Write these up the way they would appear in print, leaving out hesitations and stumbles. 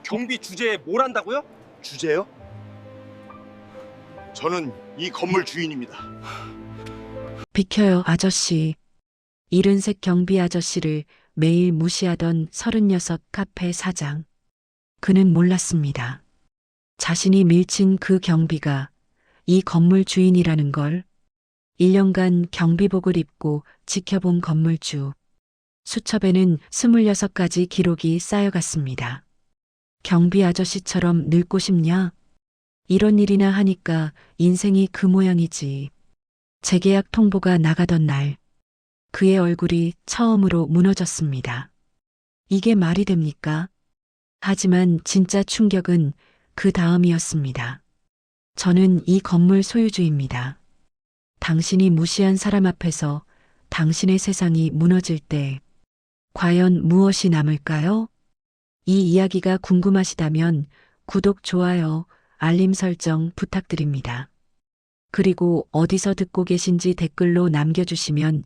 경비 주제에 뭘 한다고요? 주제요? 저는 이 건물 주인입니다. 비켜요, 아저씨. 이른색 경비 아저씨를 매일 무시하던 36 카페 사장. 그는 몰랐습니다. 자신이 밀친 그 경비가 이 건물 주인이라는 걸. 1년간 경비복을 입고 지켜본 건물주. 수첩에는 26가지 기록이 쌓여갔습니다. 경비 아저씨처럼 늙고 싶냐? 이런 일이나 하니까 인생이 그 모양이지. 재계약 통보가 나가던 날, 그의 얼굴이 처음으로 무너졌습니다. 이게 말이 됩니까? 하지만 진짜 충격은 그 다음이었습니다. 저는 이 건물 소유주입니다. 당신이 무시한 사람 앞에서 당신의 세상이 무너질 때 과연 무엇이 남을까요? 이 이야기가 궁금하시다면 구독, 좋아요, 알림 설정 부탁드립니다. 그리고 어디서 듣고 계신지 댓글로 남겨주시면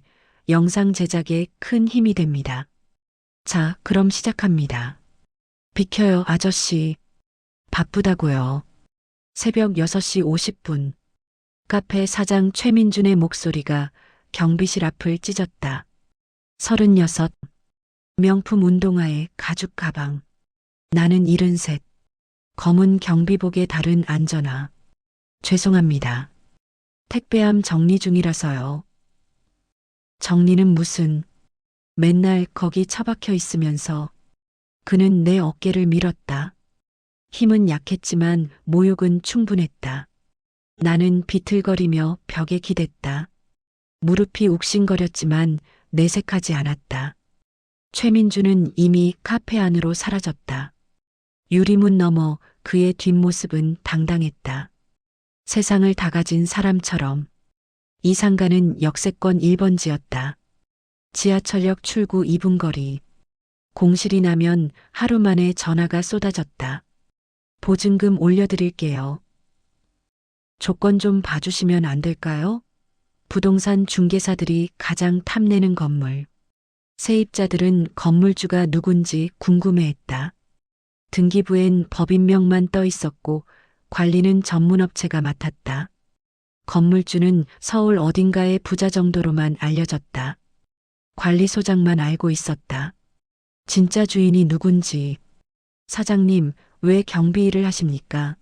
영상 제작에 큰 힘이 됩니다. 자, 그럼 시작합니다. 비켜요, 아저씨. 바쁘다고요. 새벽 6시 50분. 카페 사장 최민준의 목소리가 경비실 앞을 찢었다. 36. 명품 운동화에 가죽 가방. 나는 73. 검은 경비복에 다른 안전화. 죄송합니다. 택배함 정리 중이라서요. 정리는 무슨. 맨날 거기 처박혀 있으면서. 그는 내 어깨를 밀었다. 힘은 약했지만 모욕은 충분했다. 나는 비틀거리며 벽에 기댔다. 무릎이 욱신거렸지만 내색하지 않았다. 최민주는 이미 카페 안으로 사라졌다. 유리문 너머 그의 뒷모습은 당당했다. 세상을 다 가진 사람처럼. 이 상가는 역세권 1번지였다. 지하철역 출구 2분 거리. 공실이 나면 하루 만에 전화가 쏟아졌다. 보증금 올려드릴게요. 조건 좀 봐주시면 안 될까요? 부동산 중개사들이 가장 탐내는 건물. 세입자들은 건물주가 누군지 궁금해했다. 등기부엔 법인명만 떠 있었고 관리는 전문업체가 맡았다. 건물주는 서울 어딘가의 부자 정도로만 알려졌다. 관리소장만 알고 있었다. 진짜 주인이 누군지. 사장님, 왜 경비 일을 하십니까?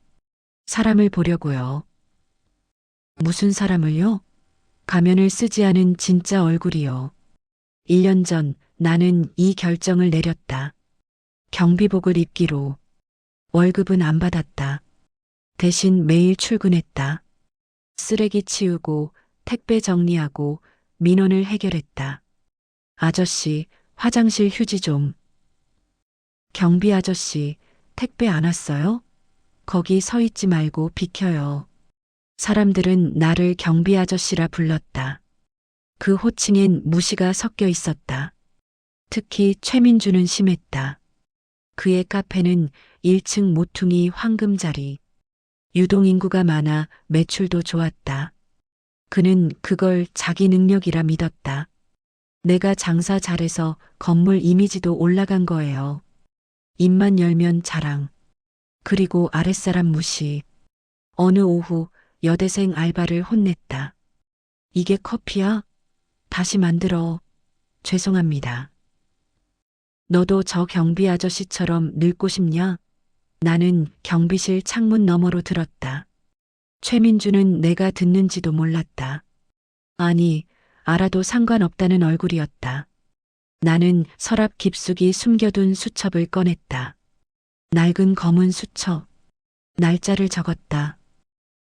사람을 보려고요. 무슨 사람을요? 가면을 쓰지 않은 진짜 얼굴이요. 1년 전 나는 이 결정을 내렸다. 경비복을 입기로. 월급은 안 받았다. 대신 매일 출근했다. 쓰레기 치우고 택배 정리하고 민원을 해결했다. 아저씨, 화장실 휴지 좀. 경비 아저씨, 택배 안 왔어요? 거기 서 있지 말고 비켜요. 사람들은 나를 경비 아저씨라 불렀다. 그 호칭엔 무시가 섞여 있었다. 특히 최민주는 심했다. 그의 카페는 1층 모퉁이 황금자리. 유동인구가 많아 매출도 좋았다. 그는 그걸 자기 능력이라 믿었다. 내가 장사 잘해서 건물 이미지도 올라간 거예요. 입만 열면 자랑. 그리고 아랫사람 무시. 어느 오후 여대생 알바를 혼냈다. 이게 커피야? 다시 만들어. 죄송합니다. 너도 저 경비 아저씨처럼 늙고 싶냐? 나는 경비실 창문 너머로 들었다. 최민주는 내가 듣는지도 몰랐다. 아니, 알아도 상관없다는 얼굴이었다. 나는 서랍 깊숙이 숨겨둔 수첩을 꺼냈다. 낡은 검은 수첩. 날짜를 적었다.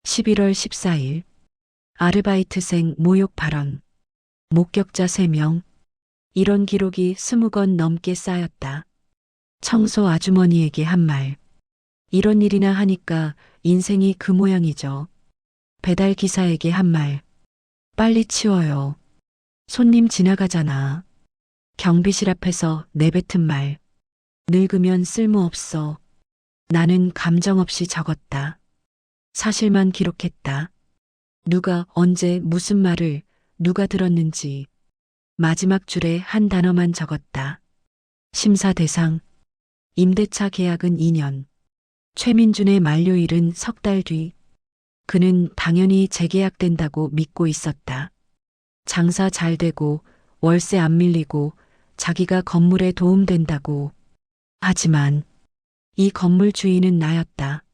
11월 14일. 아르바이트생 모욕 발언. 목격자 3명. 이런 기록이 20건 넘게 쌓였다. 청소 아주머니에게 한 말. 이런 일이나 하니까 인생이 그 모양이죠. 배달 기사에게 한 말. 빨리 치워요. 손님 지나가잖아. 경비실 앞에서 내뱉은 말. 늙으면 쓸모없어. 나는 감정 없이 적었다. 사실만 기록했다. 누가 언제 무슨 말을 누가 들었는지. 마지막 줄에 한 단어만 적었다. 심사 대상. 임대차 계약은 2년. 최민준의 만료일은 석 달 뒤. 그는 당연히 재계약된다고 믿고 있었다. 장사 잘 되고 월세 안 밀리고 자기가 건물에 도움된다고. 하지만 이 건물 주인은 나였다.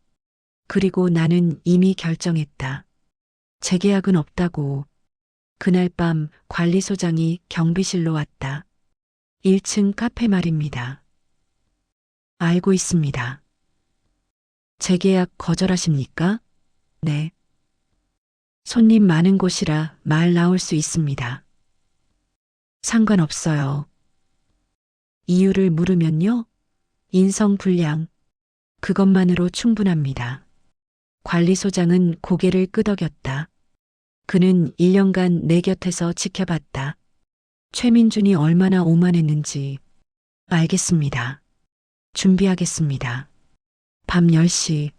그리고 나는 이미 결정했다. 재계약은 없다고. 그날 밤 관리소장이 경비실로 왔다. 1층 카페 말입니다. 알고 있습니다. 재계약 거절하십니까? 네. 손님 많은 곳이라 말 나올 수 있습니다. 상관없어요. 이유를 물으면요? 인성불량. 그것만으로 충분합니다. 관리소장은 고개를 끄덕였다. 그는 1년간 내 곁에서 지켜봤다. 최민준이 얼마나 오만했는지. 알겠습니다. 준비하겠습니다. 밤 10시.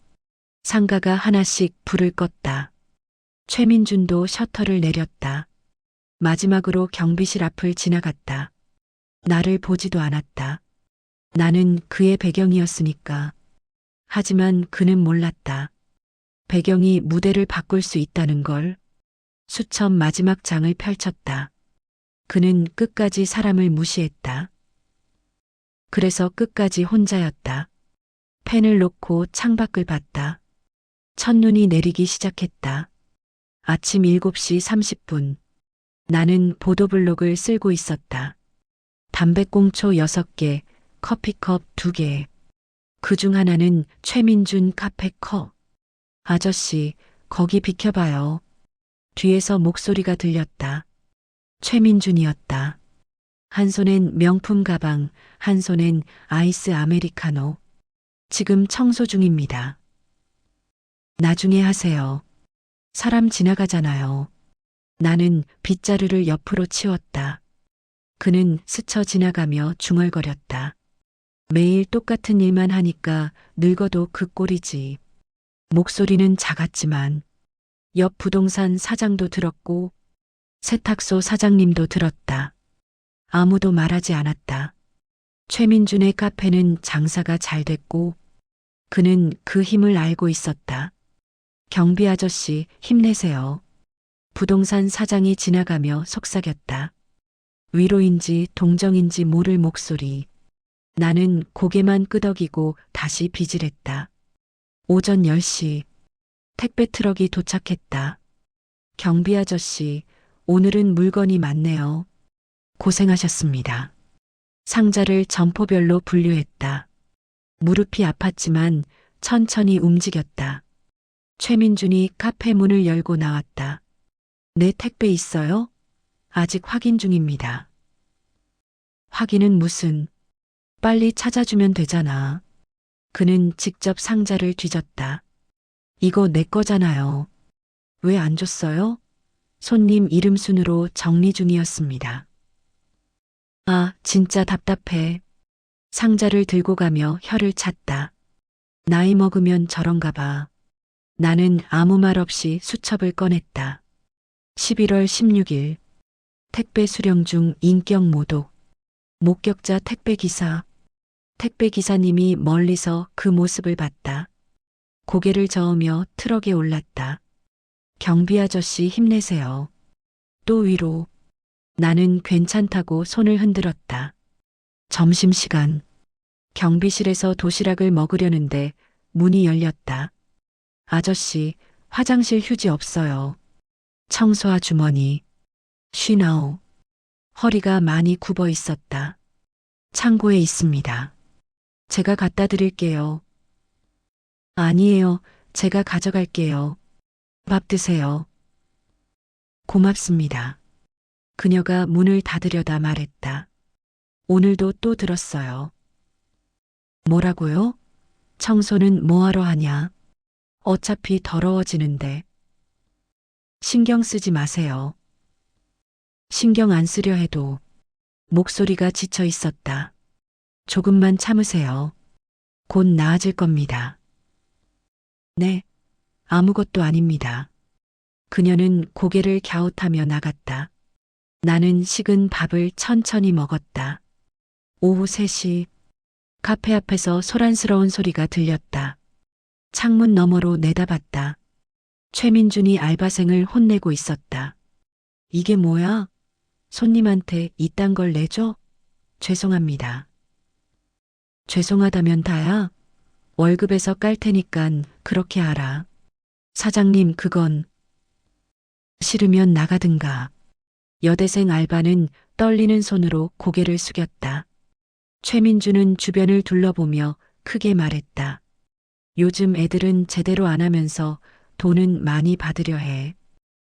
상가가 하나씩 불을 껐다. 최민준도 셔터를 내렸다. 마지막으로 경비실 앞을 지나갔다. 나를 보지도 않았다. 나는 그의 배경이었으니까. 하지만 그는 몰랐다. 배경이 무대를 바꿀 수 있다는 걸. 수첩 마지막 장을 펼쳤다. 그는 끝까지 사람을 무시했다. 그래서 끝까지 혼자였다. 펜을 놓고 창밖을 봤다. 첫눈이 내리기 시작했다. 아침 7시 30분. 나는 보도블록을 쓸고 있었다. 담배꽁초 6개, 커피컵 2개. 그중 하나는 최민준 카페 컵. 아저씨, 거기 비켜봐요. 뒤에서 목소리가 들렸다. 최민준이었다. 한 손엔 명품 가방, 한 손엔 아이스 아메리카노. 지금 청소 중입니다. 나중에 하세요. 사람 지나가잖아요. 나는 빗자루를 옆으로 치웠다. 그는 스쳐 지나가며 중얼거렸다. 매일 똑같은 일만 하니까 늙어도 그 꼴이지. 목소리는 작았지만 옆 부동산 사장도 들었고 세탁소 사장님도 들었다. 아무도 말하지 않았다. 최민준의 카페는 장사가 잘 됐고 그는 그 힘을 알고 있었다. 경비 아저씨 힘내세요. 부동산 사장이 지나가며 속삭였다. 위로인지 동정인지 모를 목소리. 나는 고개만 끄덕이고 다시 빗질했다. 오전 10시 택배 트럭이 도착했다. 경비 아저씨, 오늘은 물건이 많네요. 고생하셨습니다. 상자를 점포별로 분류했다. 무릎이 아팠지만 천천히 움직였다. 최민준이 카페 문을 열고 나왔다. 내 택배 있어요? 아직 확인 중입니다. 확인은 무슨? 빨리 찾아주면 되잖아. 그는 직접 상자를 뒤졌다. 이거 내 거잖아요. 왜 안 줬어요? 손님 이름 순으로 정리 중이었습니다. 아, 진짜 답답해. 상자를 들고 가며 혀를 찼다. 나이 먹으면 저런가 봐. 나는 아무 말 없이 수첩을 꺼냈다. 11월 16일. 택배 수령 중 인격 모독. 목격자 택배 기사. 택배 기사님이 멀리서 그 모습을 봤다. 고개를 저으며 트럭에 올랐다. 경비 아저씨 힘내세요. 또 위로. 나는 괜찮다고 손을 흔들었다. 점심시간. 경비실에서 도시락을 먹으려는데 문이 열렸다. 아저씨, 화장실 휴지 없어요. 청소화 주머니. 쉬나오. 허리가 많이 굽어 있었다. 창고에 있습니다. 제가 갖다 드릴게요. 아니에요. 제가 가져갈게요. 밥 드세요. 고맙습니다. 그녀가 문을 닫으려다 말했다. 오늘도 또 들었어요. 뭐라고요? 청소는 뭐하러 하냐? 어차피 더러워지는데. 신경 쓰지 마세요. 신경 안 쓰려 해도 목소리가 지쳐 있었다. 조금만 참으세요. 곧 나아질 겁니다. 네, 아무것도 아닙니다. 그녀는 고개를 갸웃하며 나갔다. 나는 식은 밥을 천천히 먹었다. 오후 3시 카페 앞에서 소란스러운 소리가 들렸다. 창문 너머로 내다봤다. 최민준이 알바생을 혼내고 있었다. 이게 뭐야? 손님한테 이딴 걸 내줘? 죄송합니다. 죄송하다면 다야. 월급에서 깔 테니깐 그렇게 알아. 사장님, 그건 싫으면 나가든가. 여대생 알바는 떨리는 손으로 고개를 숙였다. 최민주는 주변을 둘러보며 크게 말했다. 요즘 애들은 제대로 안 하면서 돈은 많이 받으려 해.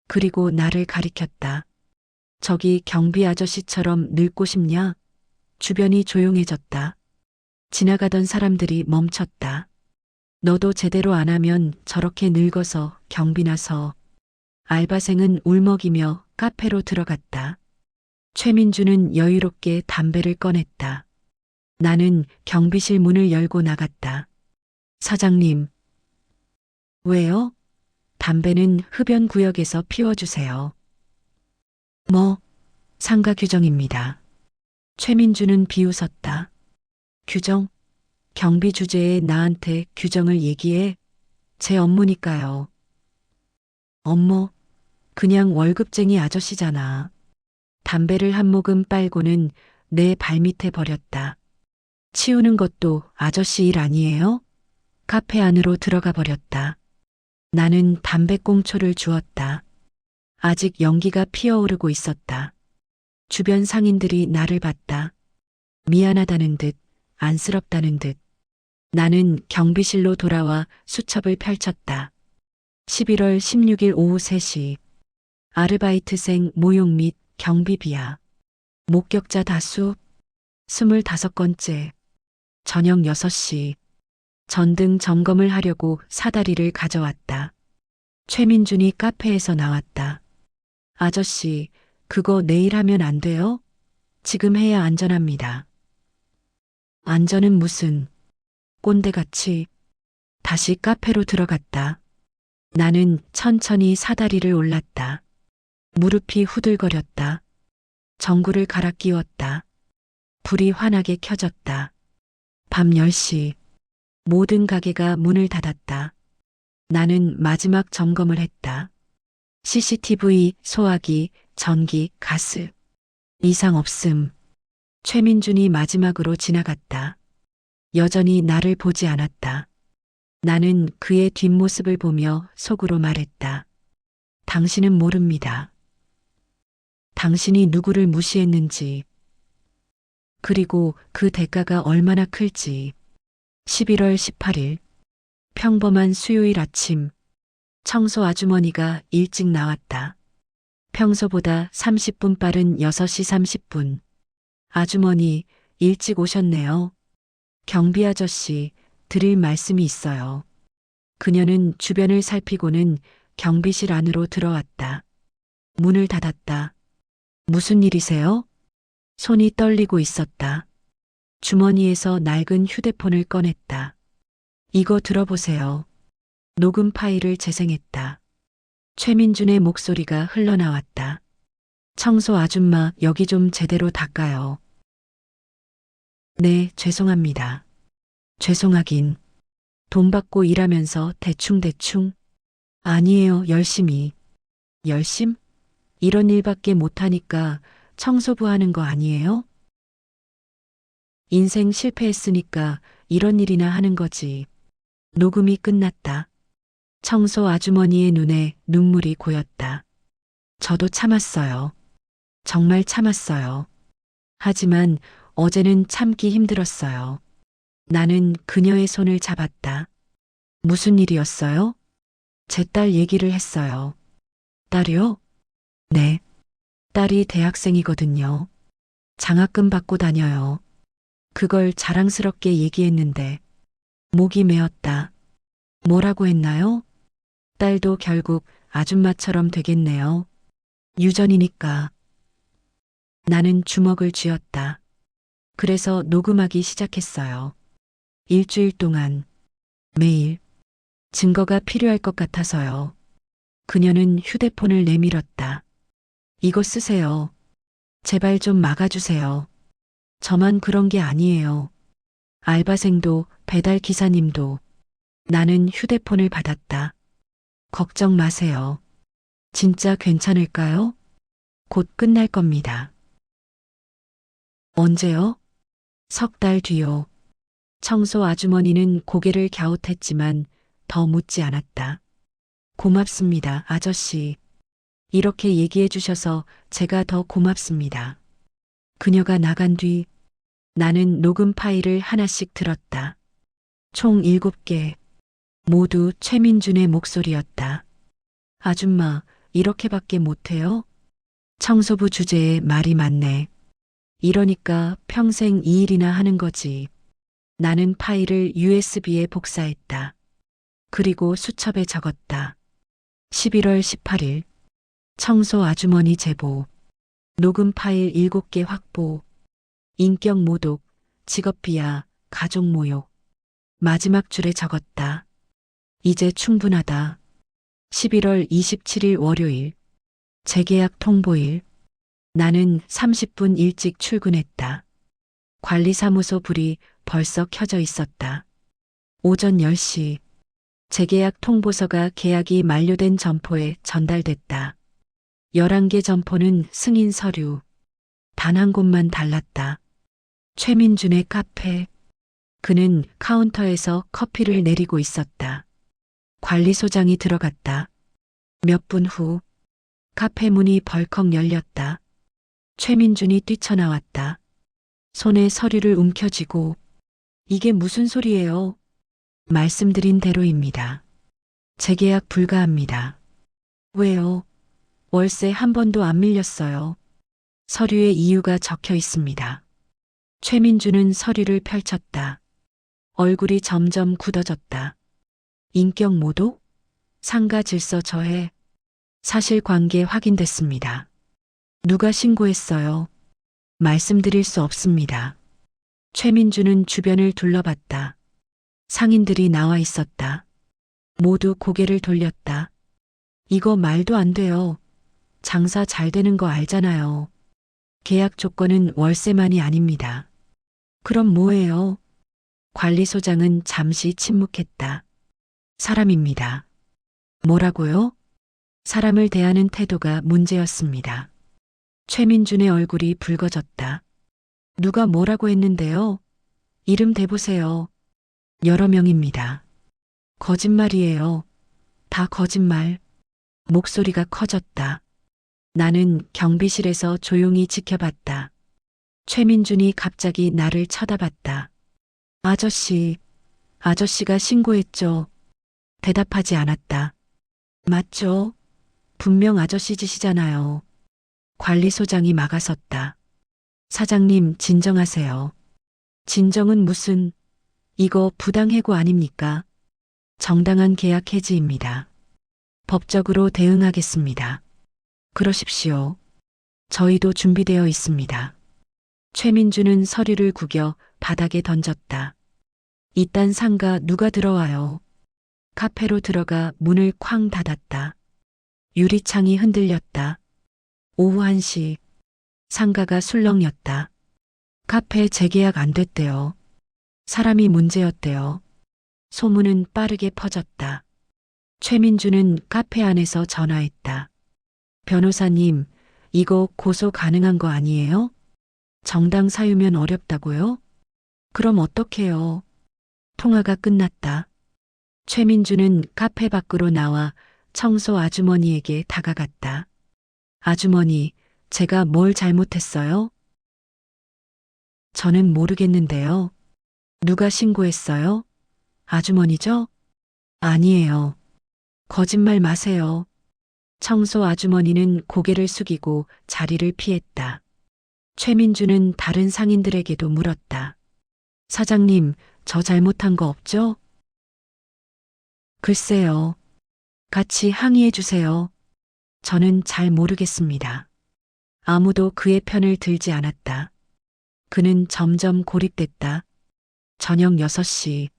그리고 나를 가리켰다. 저기 경비 아저씨처럼 늙고 싶냐? 주변이 조용해졌다. 지나가던 사람들이 멈췄다. 너도 제대로 안 하면 저렇게 늙어서 경비나서. 알바생은 울먹이며 카페로 들어갔다. 최민주는 여유롭게 담배를 꺼냈다. 나는 경비실 문을 열고 나갔다. 사장님. 왜요? 담배는 흡연 구역에서 피워주세요. 뭐, 상가 규정입니다. 최민주는 비웃었다. 규정? 경비 주제에 나한테 규정을 얘기해? 제 업무니까요. 업무? 그냥 월급쟁이 아저씨잖아. 담배를 한 모금 빨고는 내 발밑에 버렸다. 치우는 것도 아저씨 일 아니에요? 카페 안으로 들어가 버렸다. 나는 담배꽁초를 주었다. 아직 연기가 피어오르고 있었다. 주변 상인들이 나를 봤다. 미안하다는 듯, 안쓰럽다는 듯. 나는 경비실로 돌아와 수첩을 펼쳤다. 11월 16일 오후 3시. 아르바이트생 모용 및 경비비야. 목격자 다수 25건째. 저녁 6시. 전등 점검을 하려고 사다리를 가져왔다. 최민준이 카페에서 나왔다. 아저씨, 그거 내일 하면 안 돼요? 지금 해야 안전합니다. 안전은 무슨 꼰대같이. 다시 카페로 들어갔다. 나는 천천히 사다리를 올랐다. 무릎이 후들거렸다. 전구를 갈아 끼웠다. 불이 환하게 켜졌다. 밤 10시. 모든 가게가 문을 닫았다. 나는 마지막 점검을 했다. CCTV, 소화기, 전기, 가스. 이상 없음. 최민준이 마지막으로 지나갔다. 여전히 나를 보지 않았다. 나는 그의 뒷모습을 보며 속으로 말했다. 당신은 모릅니다. 당신이 누구를 무시했는지, 그리고 그 대가가 얼마나 클지. 11월 18일. 평범한 수요일 아침. 청소 아주머니가 일찍 나왔다. 평소보다 30분 빠른 6시 30분. 아주머니, 일찍 오셨네요. 경비 아저씨, 드릴 말씀이 있어요. 그녀는 주변을 살피고는 경비실 안으로 들어왔다. 문을 닫았다. 무슨 일이세요? 손이 떨리고 있었다. 주머니에서 낡은 휴대폰을 꺼냈다. 이거 들어보세요. 녹음 파일을 재생했다. 최민준의 목소리가 흘러나왔다. 청소 아줌마, 여기 좀 제대로 닦아요. 네, 죄송합니다. 죄송하긴. 돈 받고 일하면서 대충대충. 아니에요, 열심히. 열심? 이런 일밖에 못하니까 청소부 하는 거 아니에요? 인생 실패했으니까 이런 일이나 하는 거지. 녹음이 끝났다. 청소 아주머니의 눈에 눈물이 고였다. 저도 참았어요. 정말 참았어요. 하지만 어제는 참기 힘들었어요. 나는 그녀의 손을 잡았다. 무슨 일이었어요? 제 딸 얘기를 했어요. 딸이요? 네. 딸이 대학생이거든요. 장학금 받고 다녀요. 그걸 자랑스럽게 얘기했는데 목이 메었다. 뭐라고 했나요? 딸도 결국 아줌마처럼 되겠네요. 유전이니까. 나는 주먹을 쥐었다. 그래서 녹음하기 시작했어요. 일주일 동안 매일 증거가 필요할 것 같아서요. 그녀는 휴대폰을 내밀었다. 이거 쓰세요. 제발 좀 막아주세요. 저만 그런 게 아니에요. 알바생도 배달 기사님도 나는 휴대폰을 받았다. 걱정 마세요. 진짜 괜찮을까요? 곧 끝날 겁니다. 언제요? 석 달 뒤요. 청소 아주머니는 고개를 갸웃했지만 더 묻지 않았다. 고맙습니다, 아저씨. 이렇게 얘기해 주셔서 제가 더 고맙습니다. 그녀가 나간 뒤 나는 녹음 파일을 하나씩 들었다. 총 7개. 모두 최민준의 목소리였다. 아줌마, 이렇게밖에 못해요? 청소부 주제에 말이 많네. 이러니까 평생 이 일이나 하는 거지. 나는 파일을 USB에 복사했다. 그리고 수첩에 적었다. 11월 18일. 청소 아주머니 제보. 녹음 파일 7개 확보. 인격 모독, 직업 비하, 가족 모욕. 마지막 줄에 적었다. 이제 충분하다. 11월 27일 월요일. 재계약 통보일. 나는 30분 일찍 출근했다. 관리사무소 불이 벌써 켜져 있었다. 오전 10시. 재계약 통보서가 계약이 만료된 점포에 전달됐다. 11개 점포는 승인 서류. 단 한 곳만 달랐다. 최민준의 카페. 그는 카운터에서 커피를 내리고 있었다. 관리소장이 들어갔다. 몇 분 후 카페 문이 벌컥 열렸다. 최민준이 뛰쳐나왔다. 손에 서류를 움켜쥐고 이게 무슨 소리예요? 말씀드린 대로입니다. 재계약 불가합니다. 왜요? 월세 한 번도 안 밀렸어요. 서류에 이유가 적혀 있습니다. 최민준은 서류를 펼쳤다. 얼굴이 점점 굳어졌다. 인격 모독? 상가 질서 저해? 사실관계 확인됐습니다. 누가 신고했어요? 말씀드릴 수 없습니다. 최민준은 주변을 둘러봤다. 상인들이 나와 있었다. 모두 고개를 돌렸다. 이거 말도 안 돼요. 장사 잘 되는 거 알잖아요. 계약 조건은 월세만이 아닙니다. 그럼 뭐예요? 관리소장은 잠시 침묵했다. 사람입니다. 뭐라고요? 사람을 대하는 태도가 문제였습니다. 최민준의 얼굴이 붉어졌다. 누가 뭐라고 했는데요? 이름 대보세요. 여러 명입니다. 거짓말이에요. 다 거짓말. 목소리가 커졌다. 나는 경비실에서 조용히 지켜봤다. 최민준이 갑자기 나를 쳐다봤다. 아저씨가 신고했죠. 대답하지 않았다. 맞죠? 분명 아저씨 짓이잖아요. 관리소장이 막아섰다. 사장님, 진정하세요. 진정은 무슨, 이거 부당해고 아닙니까? 정당한 계약 해지입니다. 법적으로 대응하겠습니다. 그러십시오. 저희도 준비되어 있습니다. 최민준은 서류를 구겨 바닥에 던졌다. 이딴 상가 누가 들어와요? 카페로 들어가 문을 쾅 닫았다. 유리창이 흔들렸다. 오후 1시. 상가가 술렁였다. 카페 재계약 안 됐대요. 사람이 문제였대요. 소문은 빠르게 퍼졌다. 최민준은 카페 안에서 전화했다. 변호사님, 이거 고소 가능한 거 아니에요? 정당 사유면 어렵다고요? 그럼 어떡해요? 통화가 끝났다. 최민준은 카페 밖으로 나와 청소 아주머니에게 다가갔다. 아주머니, 제가 뭘 잘못했어요? 저는 모르겠는데요. 누가 신고했어요? 아주머니죠? 아니에요. 거짓말 마세요. 청소 아주머니는 고개를 숙이고 자리를 피했다. 최민준은 다른 상인들에게도 물었다. 사장님, 저 잘못한 거 없죠? 글쎄요. 같이 항의해 주세요. 저는 잘 모르겠습니다. 아무도 그의 편을 들지 않았다. 그는 점점 고립됐다. 저녁 6시.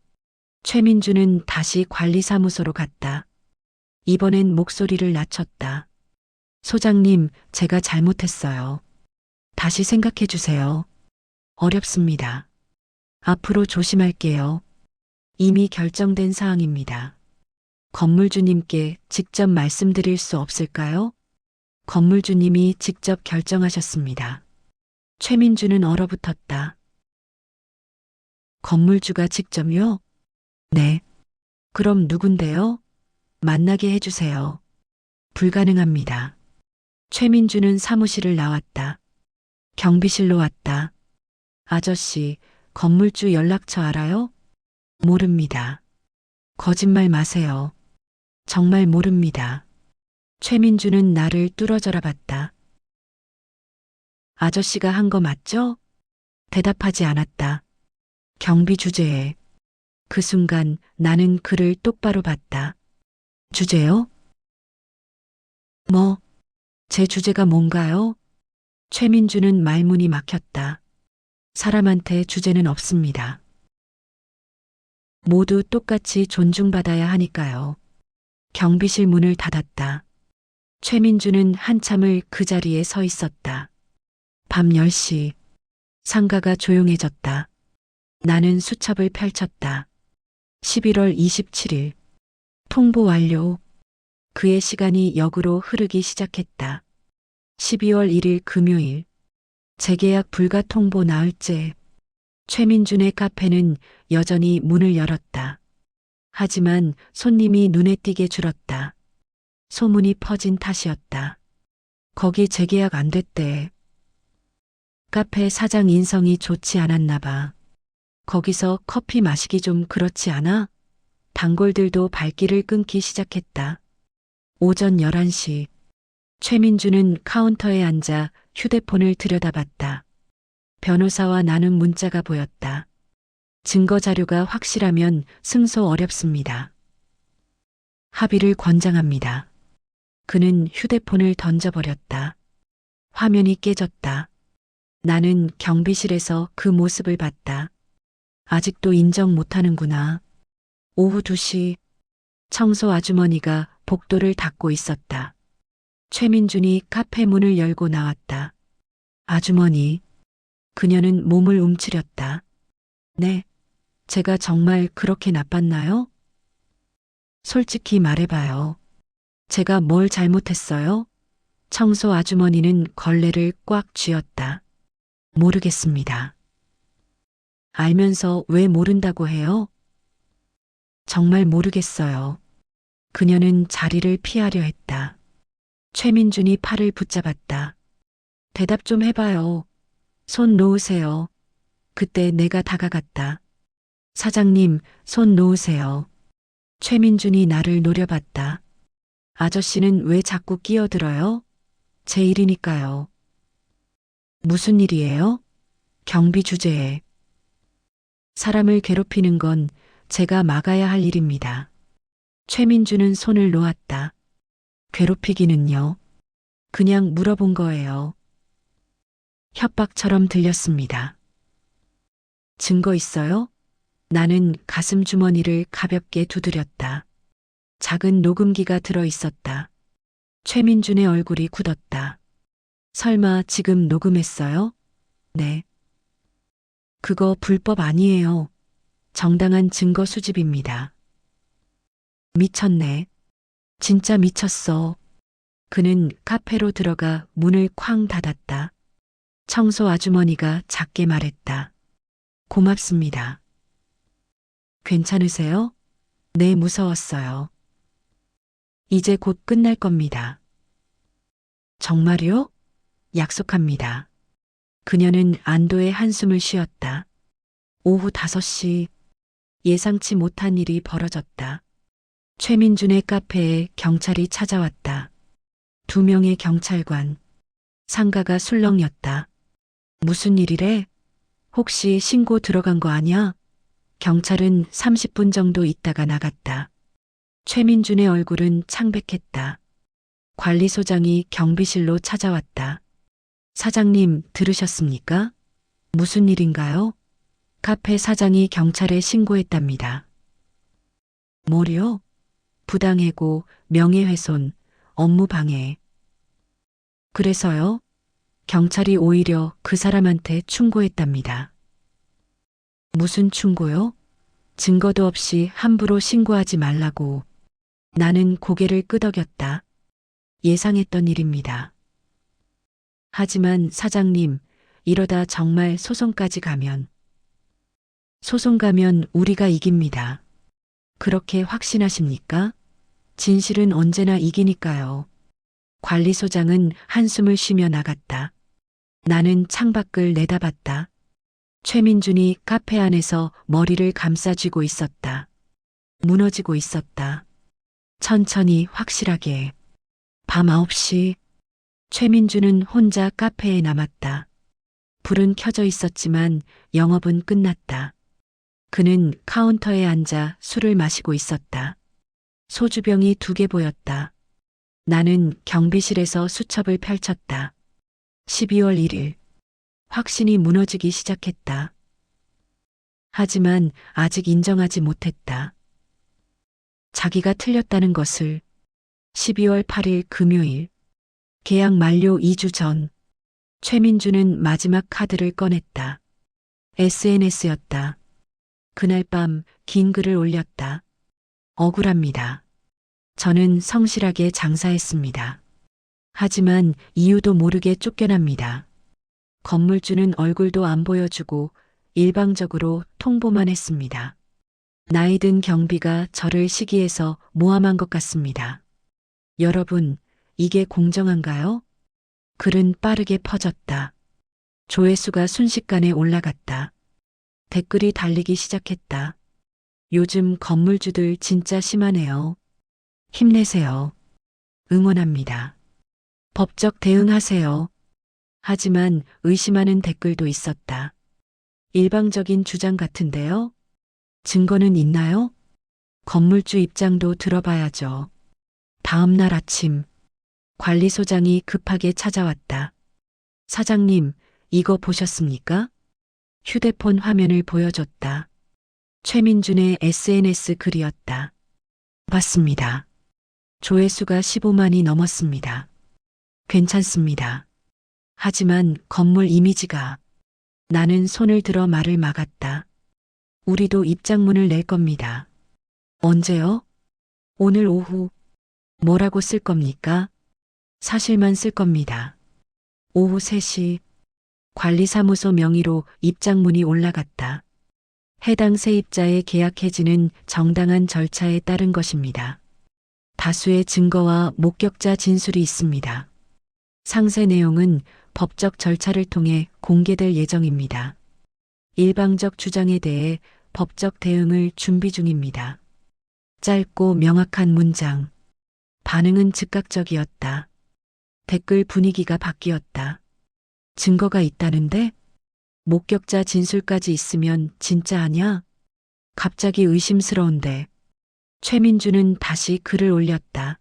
최민준은 다시 관리사무소로 갔다. 이번엔 목소리를 낮췄다. 소장님, 제가 잘못했어요. 다시 생각해 주세요. 어렵습니다. 앞으로 조심할게요. 이미 결정된 사항입니다. 건물주님께 직접 말씀드릴 수 없을까요? 건물주님이 직접 결정하셨습니다. 최민주는 얼어붙었다. 건물주가 직접요? 네. 그럼 누군데요? 만나게 해주세요. 불가능합니다. 최민주는 사무실을 나왔다. 경비실로 왔다. 아저씨, 건물주 연락처 알아요? 모릅니다. 거짓말 마세요. 정말 모릅니다. 최민주는 나를 뚫어져라 봤다. 아저씨가 한 거 맞죠? 대답하지 않았다. 경비 주제에. 그 순간 나는 그를 똑바로 봤다. 주제요? 뭐, 제 주제가 뭔가요? 최민주는 말문이 막혔다. 사람한테 주제는 없습니다. 모두 똑같이 존중받아야 하니까요. 경비실 문을 닫았다. 최민주는 한참을 그 자리에 서 있었다. 밤 10시. 상가가 조용해졌다. 나는 수첩을 펼쳤다. 11월 27일. 통보 완료. 그의 시간이 역으로 흐르기 시작했다. 12월 1일 금요일. 재계약 불가 통보 나흘째. 최민준의 카페는 여전히 문을 열었다. 하지만 손님이 눈에 띄게 줄었다. 소문이 퍼진 탓이었다. 거기 재계약 안 됐대. 카페 사장 인성이 좋지 않았나 봐. 거기서 커피 마시기 좀 그렇지 않아? 단골들도 발길을 끊기 시작했다. 오전 11시. 최민주는 카운터에 앉아 휴대폰을 들여다봤다. 변호사와 나눈 문자가 보였다. 증거 자료가 확실하면 승소 어렵습니다. 합의를 권장합니다. 그는 휴대폰을 던져버렸다. 화면이 깨졌다. 나는 경비실에서 그 모습을 봤다. 아직도 인정 못하는구나. 오후 2시. 청소 아주머니가 복도를 닦고 있었다. 최민준이 카페 문을 열고 나왔다. 아주머니. 그녀는 몸을 움츠렸다. 네. 제가 정말 그렇게 나빴나요? 솔직히 말해봐요. 제가 뭘 잘못했어요? 청소 아주머니는 걸레를 꽉 쥐었다. 모르겠습니다. 알면서 왜 모른다고 해요? 정말 모르겠어요. 그녀는 자리를 피하려 했다. 최민준이 팔을 붙잡았다. 대답 좀 해봐요. 손 놓으세요. 그때 내가 다가갔다. 사장님, 손 놓으세요. 최민준이 나를 노려봤다. 아저씨는 왜 자꾸 끼어들어요? 제 일이니까요. 무슨 일이에요? 경비 주제에. 사람을 괴롭히는 건 제가 막아야 할 일입니다. 최민주는 손을 놓았다. 괴롭히기는요. 그냥 물어본 거예요. 협박처럼 들렸습니다. 증거 있어요? 나는 가슴 주머니를 가볍게 두드렸다. 작은 녹음기가 들어 있었다. 최민준의 얼굴이 굳었다. 설마 지금 녹음했어요? 네. 그거 불법 아니에요. 정당한 증거 수집입니다. 미쳤네. 진짜 미쳤어. 그는 카페로 들어가 문을 쾅 닫았다. 청소 아주머니가 작게 말했다. 고맙습니다. 괜찮으세요? 네, 무서웠어요. 이제 곧 끝날 겁니다. 정말요? 약속합니다. 그녀는 안도의 한숨을 쉬었다. 오후 5시. 예상치 못한 일이 벌어졌다. 최민준의 카페에 경찰이 찾아왔다. 2명의 경찰관. 상가가 술렁였다. 무슨 일이래? 혹시 신고 들어간 거 아냐? 경찰은 30분 정도 있다가 나갔다. 최민준의 얼굴은 창백했다. 관리소장이 경비실로 찾아왔다. 사장님, 들으셨습니까? 무슨 일인가요? 카페 사장이 경찰에 신고했답니다. 뭐요? 부당해고, 명예훼손, 업무방해. 그래서요? 경찰이 오히려 그 사람한테 충고했답니다. 무슨 충고요? 증거도 없이 함부로 신고하지 말라고. 나는 고개를 끄덕였다. 예상했던 일입니다. 하지만 사장님, 이러다 정말 소송까지 가면. 소송 가면 우리가 이깁니다. 그렇게 확신하십니까? 진실은 언제나 이기니까요. 관리소장은 한숨을 쉬며 나갔다. 나는 창밖을 내다봤다. 최민준이 카페 안에서 머리를 감싸쥐고 있었다. 무너지고 있었다. 천천히 확실하게. 밤 9시 최민준은 혼자 카페에 남았다. 불은 켜져 있었지만 영업은 끝났다. 그는 카운터에 앉아 술을 마시고 있었다. 소주병이 2개 보였다. 나는 경비실에서 수첩을 펼쳤다. 12월 1일. 확신이 무너지기 시작했다. 하지만 아직 인정하지 못했다. 자기가 틀렸다는 것을. 12월 8일 금요일. 계약 만료 2주 전. 최민주는 마지막 카드를 꺼냈다. SNS였다. 그날 밤 긴 글을 올렸다. 억울합니다. 저는 성실하게 장사했습니다. 하지만 이유도 모르게 쫓겨납니다. 건물주는 얼굴도 안 보여주고 일방적으로 통보만 했습니다. 나이 든 경비가 저를 시기해서 모함한 것 같습니다. 여러분, 이게 공정한가요? 글은 빠르게 퍼졌다. 조회수가 순식간에 올라갔다. 댓글이 달리기 시작했다. 요즘 건물주들 진짜 심하네요. 힘내세요. 응원합니다. 법적 대응하세요. 하지만 의심하는 댓글도 있었다. 일방적인 주장 같은데요? 증거는 있나요? 건물주 입장도 들어봐야죠. 다음 날 아침, 관리소장이 급하게 찾아왔다. 사장님, 이거 보셨습니까? 휴대폰 화면을 보여줬다. 최민준의 SNS 글이었다. 봤습니다. 조회수가 15만이 넘었습니다. 괜찮습니다. 하지만 건물 이미지가. 나는 손을 들어 말을 막았다. 우리도 입장문을 낼 겁니다. 언제요? 오늘 오후. 뭐라고 쓸 겁니까? 사실만 쓸 겁니다. 오후 3시. 관리사무소 명의로 입장문이 올라갔다. 해당 세입자의 계약 해지는 정당한 절차에 따른 것입니다. 다수의 증거와 목격자 진술이 있습니다. 상세 내용은 법적 절차를 통해 공개될 예정입니다. 일방적 주장에 대해 법적 대응을 준비 중입니다. 짧고 명확한 문장. 반응은 즉각적이었다. 댓글 분위기가 바뀌었다. 증거가 있다는데? 목격자 진술까지 있으면 진짜 아냐? 갑자기 의심스러운데. 최민주는 다시 글을 올렸다.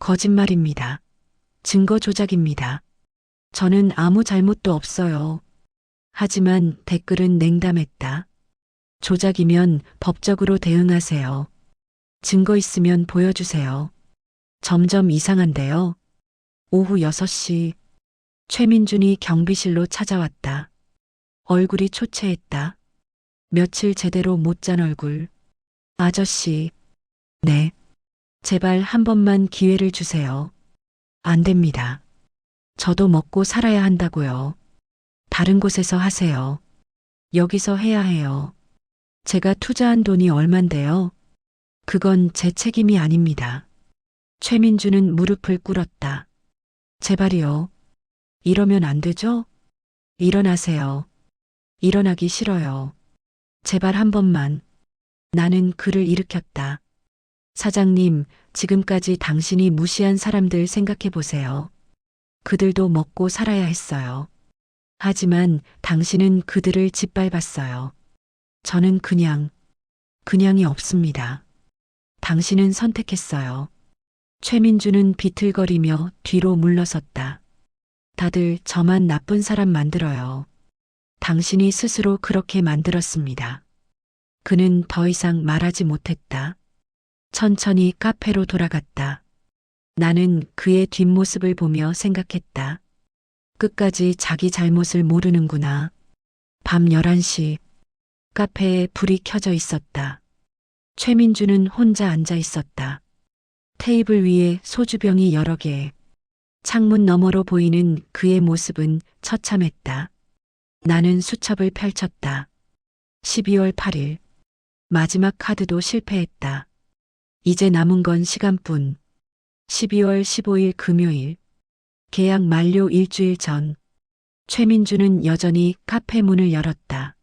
거짓말입니다. 증거 조작입니다. 저는 아무 잘못도 없어요. 하지만 댓글은 냉담했다. 조작이면 법적으로 대응하세요. 증거 있으면 보여주세요. 점점 이상한데요. 오후 6시. 최민준이 경비실로 찾아왔다. 얼굴이 초췌했다. 며칠 제대로 못 잔 얼굴. 아저씨. 네. 제발 한 번만 기회를 주세요. 안 됩니다. 저도 먹고 살아야 한다고요. 다른 곳에서 하세요. 여기서 해야 해요. 제가 투자한 돈이 얼만데요? 그건 제 책임이 아닙니다. 최민주는 무릎을 꿇었다. 제발이요. 이러면 안 되죠? 일어나세요. 일어나기 싫어요. 제발 한 번만. 나는 그를 일으켰다. 사장님, 지금까지 당신이 무시한 사람들 생각해 보세요. 그들도 먹고 살아야 했어요. 하지만 당신은 그들을 짓밟았어요. 저는 그냥이 없습니다. 당신은 선택했어요. 최민주는 비틀거리며 뒤로 물러섰다. 다들 저만 나쁜 사람 만들어요. 당신이 스스로 그렇게 만들었습니다. 그는 더 이상 말하지 못했다. 천천히 카페로 돌아갔다. 나는 그의 뒷모습을 보며 생각했다. 끝까지 자기 잘못을 모르는구나. 밤 11시. 카페에 불이 켜져 있었다. 최민주는 혼자 앉아 있었다. 테이블 위에 소주병이 여러 개. 창문 너머로 보이는 그의 모습은 처참했다. 나는 수첩을 펼쳤다. 12월 8일. 마지막 카드도 실패했다. 이제 남은 건 시간뿐. 12월 15일 금요일. 계약 만료 일주일 전. 최민주는 여전히 카페 문을 열었다.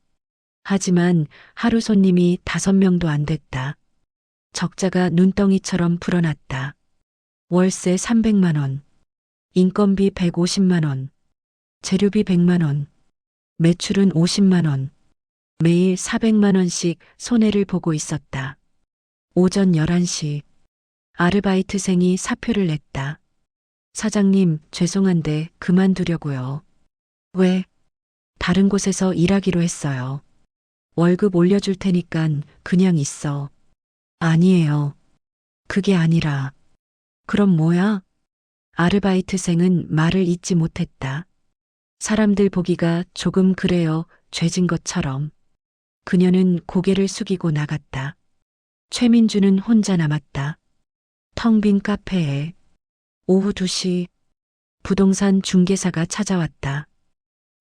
하지만 하루 손님이 5명도 안 됐다. 적자가 눈덩이처럼 불어났다. 월세 300만 원. 인건비 150만 원. 재료비 100만 원. 매출은 50만 원. 매일 400만 원씩 손해를 보고 있었다. 오전 11시. 아르바이트생이 사표를 냈다. 사장님, 죄송한데 그만두려고요. 왜? 다른 곳에서 일하기로 했어요. 월급 올려줄 테니깐 그냥 있어. 아니에요. 그게 아니라. 그럼 뭐야? 아르바이트생은 말을 잇지 못했다. 사람들 보기가 조금 그래요, 죄진 것처럼. 그녀는 고개를 숙이고 나갔다. 최민주는 혼자 남았다. 텅 빈 카페에. 오후 2시. 부동산 중개사가 찾아왔다.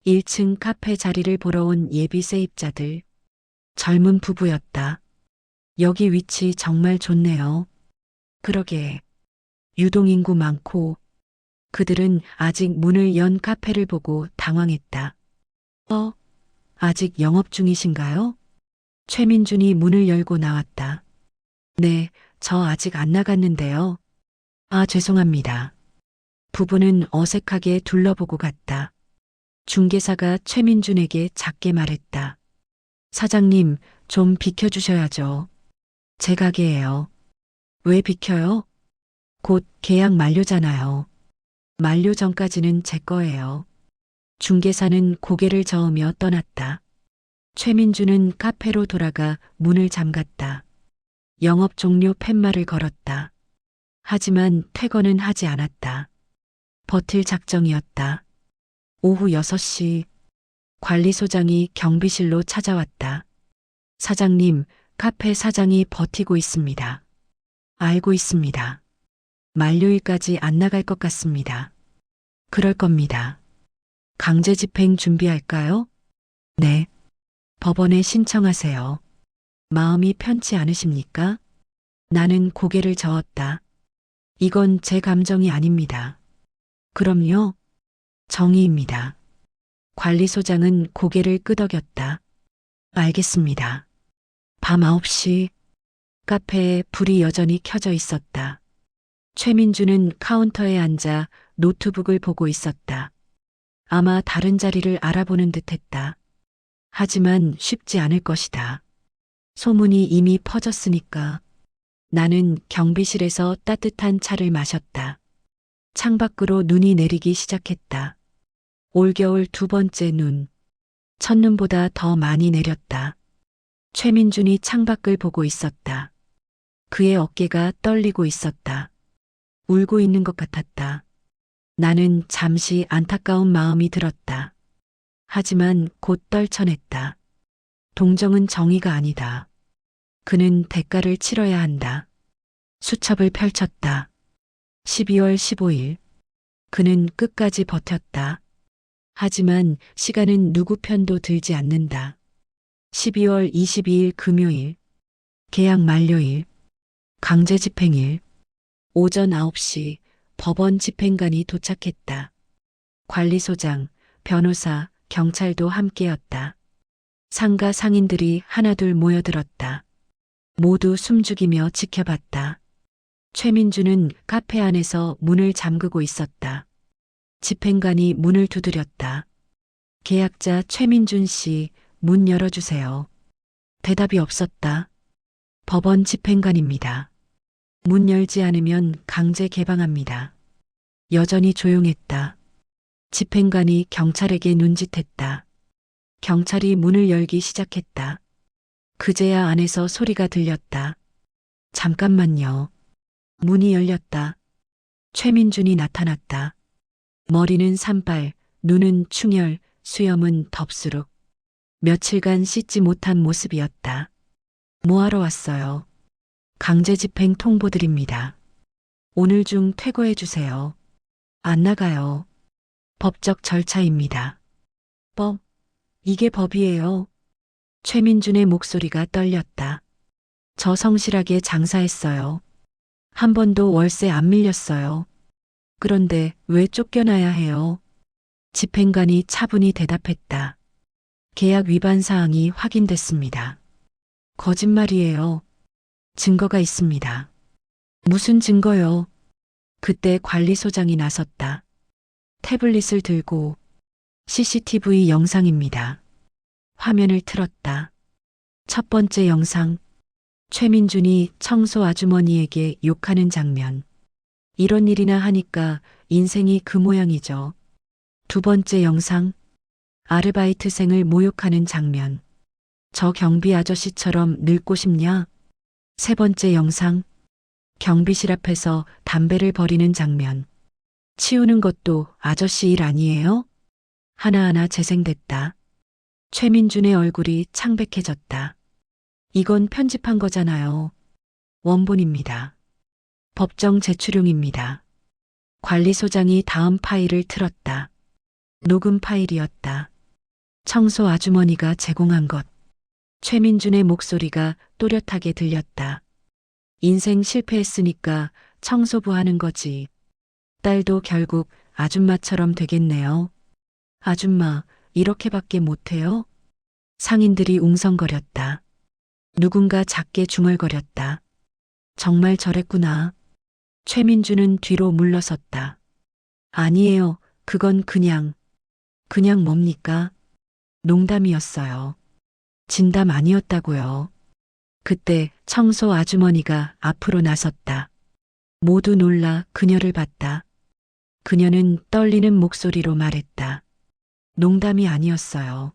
1층 카페 자리를 보러 온 예비 세입자들. 젊은 부부였다. 여기 위치 정말 좋네요. 그러게. 유동인구 많고. 그들은 아직 문을 연 카페를 보고 당황했다. 아직 영업 중이신가요? 최민준이 문을 열고 나왔다. 네, 저 아직 안 나갔는데요. 아, 죄송합니다. 부부는 어색하게 둘러보고 갔다. 중개사가 최민준에게 작게 말했다. 사장님, 좀 비켜주셔야죠. 제 가게예요. 왜 비켜요? 곧 계약 만료잖아요. 만료 전까지는 제 거예요. 중개사는 고개를 저으며 떠났다. 최민주는 카페로 돌아가 문을 잠갔다. 영업 종료 팻말을 걸었다. 하지만 퇴근은 하지 않았다. 버틸 작정이었다. 오후 6시. 관리소장이 경비실로 찾아왔다. 사장님, 카페 사장이 버티고 있습니다. 알고 있습니다. 만료일까지 안 나갈 것 같습니다. 그럴 겁니다. 강제 집행 준비할까요? 네. 법원에 신청하세요. 마음이 편치 않으십니까? 나는 고개를 저었다. 이건 제 감정이 아닙니다. 그럼요. 정의입니다. 관리소장은 고개를 끄덕였다. 알겠습니다. 밤 9시. 카페에 불이 여전히 켜져 있었다. 최민주는 카운터에 앉아 노트북을 보고 있었다. 아마 다른 자리를 알아보는 듯했다. 하지만 쉽지 않을 것이다. 소문이 이미 퍼졌으니까. 나는 경비실에서 따뜻한 차를 마셨다. 창밖으로 눈이 내리기 시작했다. 올겨울 2번째 눈. 첫눈보다 더 많이 내렸다. 최민준이 창밖을 보고 있었다. 그의 어깨가 떨리고 있었다. 울고 있는 것 같았다. 나는 잠시 안타까운 마음이 들었다. 하지만 곧 떨쳐냈다. 동정은 정의가 아니다. 그는 대가를 치러야 한다. 수첩을 펼쳤다. 12월 15일. 그는 끝까지 버텼다. 하지만 시간은 누구 편도 들지 않는다. 12월 22일 금요일. 계약 만료일. 강제 집행일. 오전 9시 법원 집행관이 도착했다. 관리소장, 변호사, 경찰도 함께였다. 상가 상인들이 하나둘 모여들었다. 모두 숨죽이며 지켜봤다. 최민주는 카페 안에서 문을 잠그고 있었다. 집행관이 문을 두드렸다. 계약자 최민준 씨, 문 열어주세요. 대답이 없었다. 법원 집행관입니다. 문 열지 않으면 강제 개방합니다. 여전히 조용했다. 집행관이 경찰에게 눈짓했다. 경찰이 문을 열기 시작했다. 그제야 안에서 소리가 들렸다. 잠깐만요. 문이 열렸다. 최민준이 나타났다. 머리는 산발, 눈은 충혈, 수염은 덥수룩. 며칠간 씻지 못한 모습이었다. 뭐하러 왔어요? 강제 집행 통보드립니다. 오늘 중 퇴거해 주세요. 안 나가요. 법적 절차입니다. 법? 이게 법이에요. 최민준의 목소리가 떨렸다. 저 성실하게 장사했어요. 한 번도 월세 안 밀렸어요. 그런데 왜 쫓겨나야 해요? 집행관이 차분히 대답했다. 계약 위반 사항이 확인됐습니다. 거짓말이에요. 증거가 있습니다. 무슨 증거요? 그때 관리소장이 나섰다. 태블릿을 들고 CCTV 영상입니다. 화면을 틀었다. 첫 번째 영상. 최민준이 청소 아주머니에게 욕하는 장면. 이런 일이나 하니까 인생이 그 모양이죠. 두 번째 영상. 아르바이트생을 모욕하는 장면. 저 경비 아저씨처럼 늙고 싶냐? 세 번째 영상. 경비실 앞에서 담배를 버리는 장면. 치우는 것도 아저씨 일 아니에요? 하나하나 재생됐다. 최민준의 얼굴이 창백해졌다. 이건 편집한 거잖아요. 원본입니다. 법정 제출용입니다. 관리소장이 다음 파일을 틀었다. 녹음 파일이었다. 청소 아주머니가 제공한 것. 최민준의 목소리가 또렷하게 들렸다. 인생 실패했으니까 청소부 하는 거지. 딸도 결국 아줌마처럼 되겠네요. 아줌마, 이렇게밖에 못해요? 상인들이 웅성거렸다. 누군가 작게 중얼거렸다. 정말 저랬구나. 최민주는 뒤로 물러섰다. 아니에요. 그건 그냥 뭡니까? 농담이었어요. 진담 아니었다고요. 그때 청소 아주머니가 앞으로 나섰다. 모두 놀라 그녀를 봤다. 그녀는 떨리는 목소리로 말했다. 농담이 아니었어요.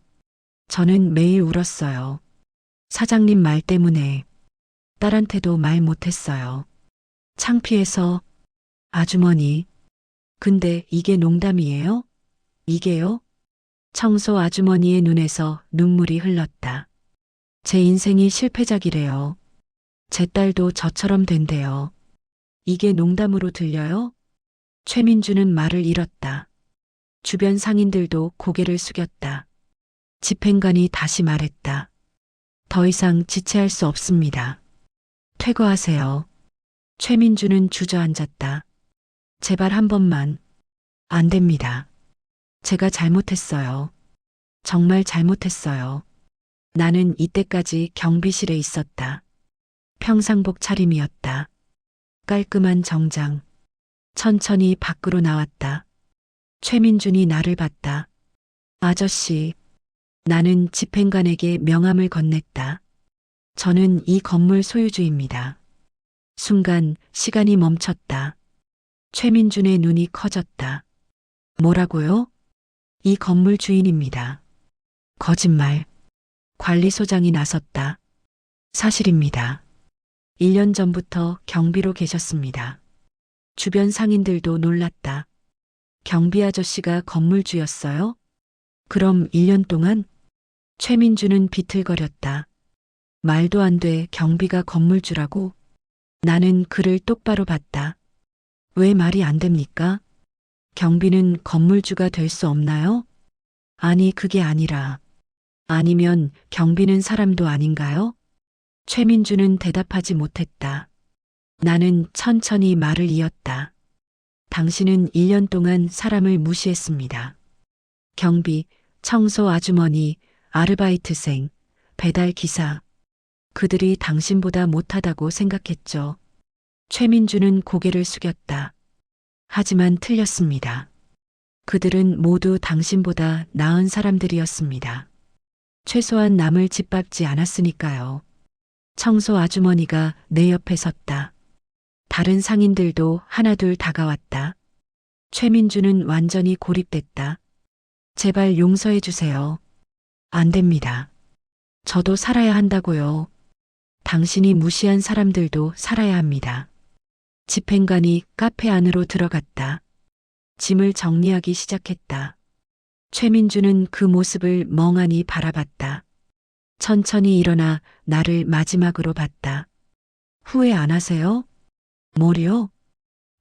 저는 매일 울었어요. 사장님 말 때문에 딸한테도 말 못했어요. 창피해서. 아주머니. 근데 이게 농담이에요? 이게요? 청소 아주머니의 눈에서 눈물이 흘렀다. 제 인생이 실패작이래요. 제 딸도 저처럼 된대요. 이게 농담으로 들려요? 최민주는 말을 잃었다. 주변 상인들도 고개를 숙였다. 집행관이 다시 말했다. 더 이상 지체할 수 없습니다. 퇴거하세요. 최민주는 주저앉았다. 제발 한 번만. 안 됩니다. 제가 잘못했어요. 정말 잘못했어요. 나는 이때까지 경비실에 있었다. 평상복 차림이었다. 깔끔한 정장. 천천히 밖으로 나왔다. 최민준이 나를 봤다. 아저씨, 나는 집행관에게 명함을 건넸다. 저는 이 건물 소유주입니다. 순간 시간이 멈췄다. 최민준의 눈이 커졌다. 뭐라고요? 이 건물 주인입니다. 거짓말. 관리소장이 나섰다. 사실입니다. 1년 전부터 경비로 계셨습니다. 주변 상인들도 놀랐다. 경비 아저씨가 건물주였어요? 그럼 1년 동안? 최민주는 비틀거렸다. 말도 안 돼. 경비가 건물주라고? 나는 그를 똑바로 봤다. 왜 말이 안 됩니까? 경비는 건물주가 될 수 없나요? 아니, 그게 아니라. 아니면 경비는 사람도 아닌가요? 최민주는 대답하지 못했다. 나는 천천히 말을 이었다. 당신은 1년 동안 사람을 무시했습니다. 경비, 청소 아주머니, 아르바이트생, 배달 기사. 그들이 당신보다 못하다고 생각했죠. 최민주는 고개를 숙였다. 하지만 틀렸습니다. 그들은 모두 당신보다 나은 사람들이었습니다. 최소한 남을 짓밟지 않았으니까요. 청소 아주머니가 내 옆에 섰다. 다른 상인들도 하나둘 다가왔다. 최민주는 완전히 고립됐다. 제발 용서해 주세요. 안 됩니다. 저도 살아야 한다고요. 당신이 무시한 사람들도 살아야 합니다. 집행관이 카페 안으로 들어갔다. 짐을 정리하기 시작했다. 최민주는 그 모습을 멍하니 바라봤다. 천천히 일어나 나를 마지막으로 봤다. 후회 안 하세요? 뭐요?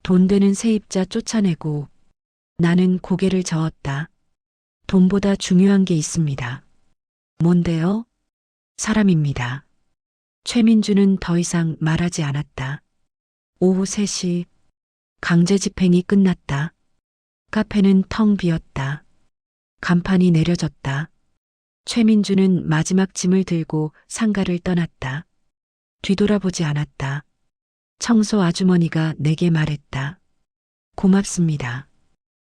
돈 되는 세입자 쫓아내고. 나는 고개를 저었다. 돈보다 중요한 게 있습니다. 뭔데요? 사람입니다. 최민주는 더 이상 말하지 않았다. 오후 3시 강제 집행이 끝났다. 카페는 텅 비었다. 간판이 내려졌다. 최민주는 마지막 짐을 들고 상가를 떠났다. 뒤돌아보지 않았다. 청소 아주머니가 내게 말했다. 고맙습니다.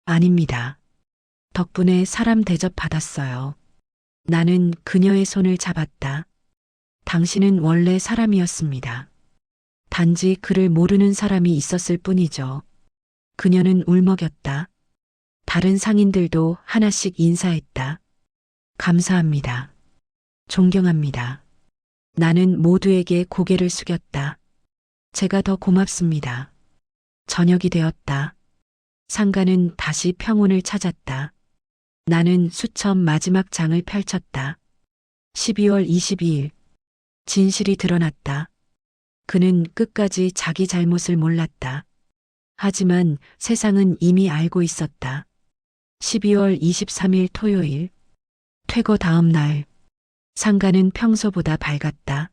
아닙니다. 덕분에 사람 대접 받았어요. 나는 그녀의 손을 잡았다. 당신은 원래 사람이었습니다. 단지 그를 모르는 사람이 있었을 뿐이죠. 그녀는 울먹였다. 다른 상인들도 하나씩 인사했다. 감사합니다. 존경합니다. 나는 모두에게 고개를 숙였다. 제가 더 고맙습니다. 저녁이 되었다. 상가는 다시 평온을 찾았다. 나는 수첩 마지막 장을 펼쳤다. 12월 22일. 진실이 드러났다. 그는 끝까지 자기 잘못을 몰랐다. 하지만 세상은 이미 알고 있었다. 12월 23일 토요일. 퇴거 다음 날. 상가는 평소보다 밝았다.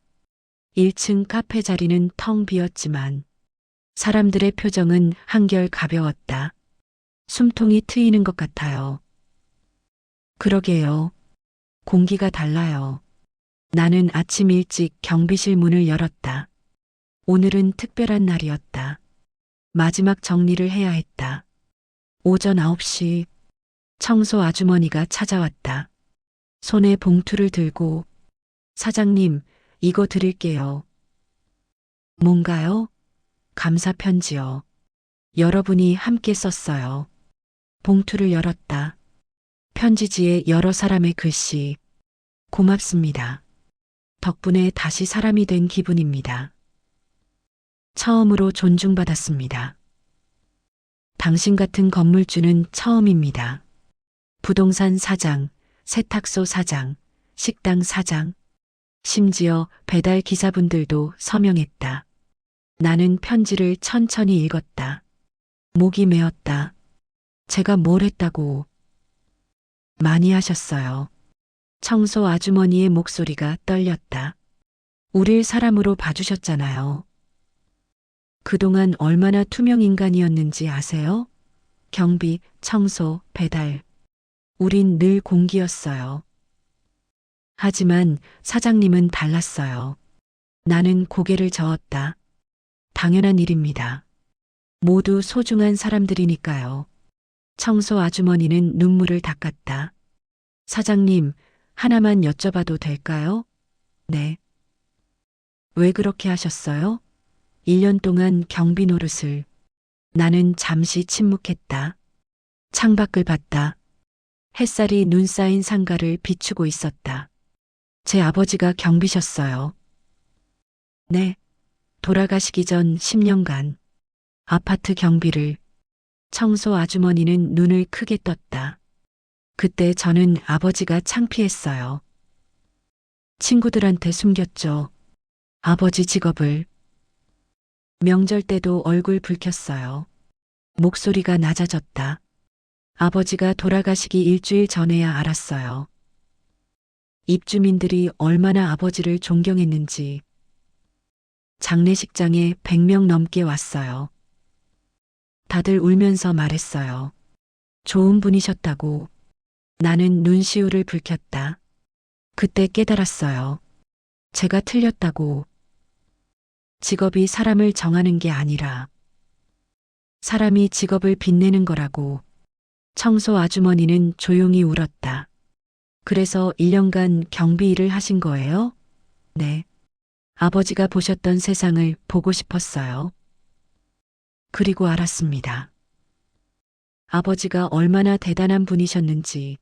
1층 카페 자리는 텅 비었지만 사람들의 표정은 한결 가벼웠다. 숨통이 트이는 것 같아요. 그러게요. 공기가 달라요. 나는 아침 일찍 경비실 문을 열었다. 오늘은 특별한 날이었다. 마지막 정리를 해야 했다. 오전 9시 청소 아주머니가 찾아왔다. 손에 봉투를 들고 사장님, 이거 드릴게요. 뭔가요? 감사 편지요. 여러분이 함께 썼어요. 봉투를 열었다. 편지지에 여러 사람의 글씨. 고맙습니다. 덕분에 다시 사람이 된 기분입니다. 처음으로 존중받았습니다. 당신 같은 건물주는 처음입니다. 부동산 사장, 세탁소 사장, 식당 사장, 심지어 배달 기사분들도 서명했다. 나는 편지를 천천히 읽었다. 목이 메었다. 제가 뭘 했다고. 많이 하셨어요. 청소 아주머니의 목소리가 떨렸다. 우릴 사람으로 봐주셨잖아요. 그동안 얼마나 투명 인간이었는지 아세요? 경비, 청소, 배달. 우린 늘 공기였어요. 하지만 사장님은 달랐어요. 나는 고개를 저었다. 당연한 일입니다. 모두 소중한 사람들이니까요. 청소 아주머니는 눈물을 닦았다. 사장님, 하나만 여쭤봐도 될까요? 네. 왜 그렇게 하셨어요? 1년 동안 경비 노릇을. 나는 잠시 침묵했다. 창밖을 봤다. 햇살이 눈 쌓인 상가를 비추고 있었다. 제 아버지가 경비셨어요. 네. 돌아가시기 전 10년간 아파트 경비를. 청소 아주머니는 눈을 크게 떴다. 그때 저는 아버지가 창피했어요. 친구들한테 숨겼죠. 아버지 직업을. 명절 때도 얼굴 붉혔어요. 목소리가 낮아졌다. 아버지가 돌아가시기 일주일 전에야 알았어요. 입주민들이 얼마나 아버지를 존경했는지. 장례식장에 100명 넘게 왔어요. 다들 울면서 말했어요. 좋은 분이셨다고. 나는 눈시울을 붉혔다. 그때 깨달았어요. 제가 틀렸다고. 직업이 사람을 정하는 게 아니라 사람이 직업을 빛내는 거라고. 청소 아주머니는 조용히 울었다. 그래서 1년간 경비 일을 하신 거예요? 네. 아버지가 보셨던 세상을 보고 싶었어요. 그리고 알았습니다. 아버지가 얼마나 대단한 분이셨는지.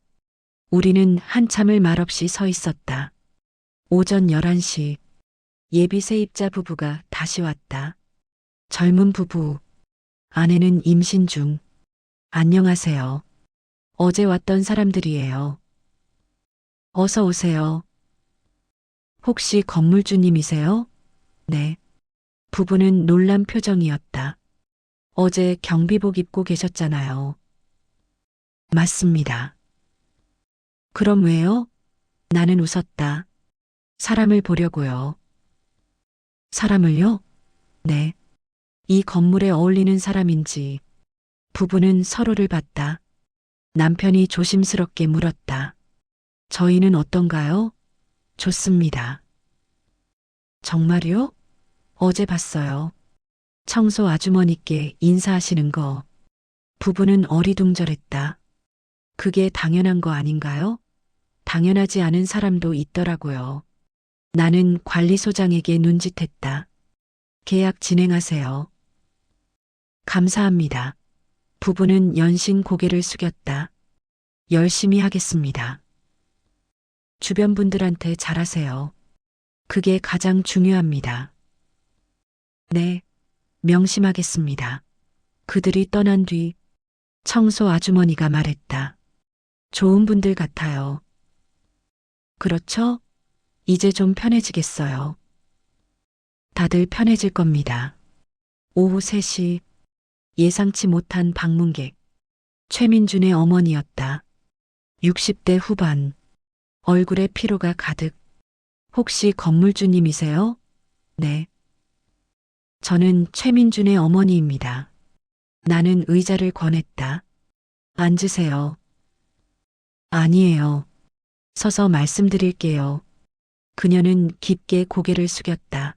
우리는 한참을 말없이 서 있었다. 오전 11시. 예비 세입자 부부가 다시 왔다. 젊은 부부. 아내는 임신 중. 안녕하세요. 어제 왔던 사람들이에요. 어서 오세요. 혹시 건물주님이세요? 네. 부부는 놀란 표정이었다. 어제 경비복 입고 계셨잖아요. 맞습니다. 그럼 왜요? 나는 웃었다. 사람을 보려고요. 사람을요? 네. 이 건물에 어울리는 사람인지. 부부는 서로를 봤다. 남편이 조심스럽게 물었다. 저희는 어떤가요? 좋습니다. 정말요? 어제 봤어요. 청소 아주머니께 인사하시는 거. 부부는 어리둥절했다. 그게 당연한 거 아닌가요? 당연하지 않은 사람도 있더라고요. 나는 관리소장에게 눈짓했다. 계약 진행하세요. 감사합니다. 부부는 연신 고개를 숙였다. 열심히 하겠습니다. 주변 분들한테 잘하세요. 그게 가장 중요합니다. 네, 명심하겠습니다. 그들이 떠난 뒤 청소 아주머니가 말했다. 좋은 분들 같아요. 그렇죠? 이제 좀 편해지겠어요. 다들 편해질 겁니다. 오후 3시 예상치 못한 방문객. 최민준의 어머니였다. 60대 후반. 얼굴에 피로가 가득. 혹시 건물주님이세요? 네. 저는 최민준의 어머니입니다. 나는 의자를 권했다. 앉으세요. 아니에요. 서서 말씀드릴게요. 그녀는 깊게 고개를 숙였다.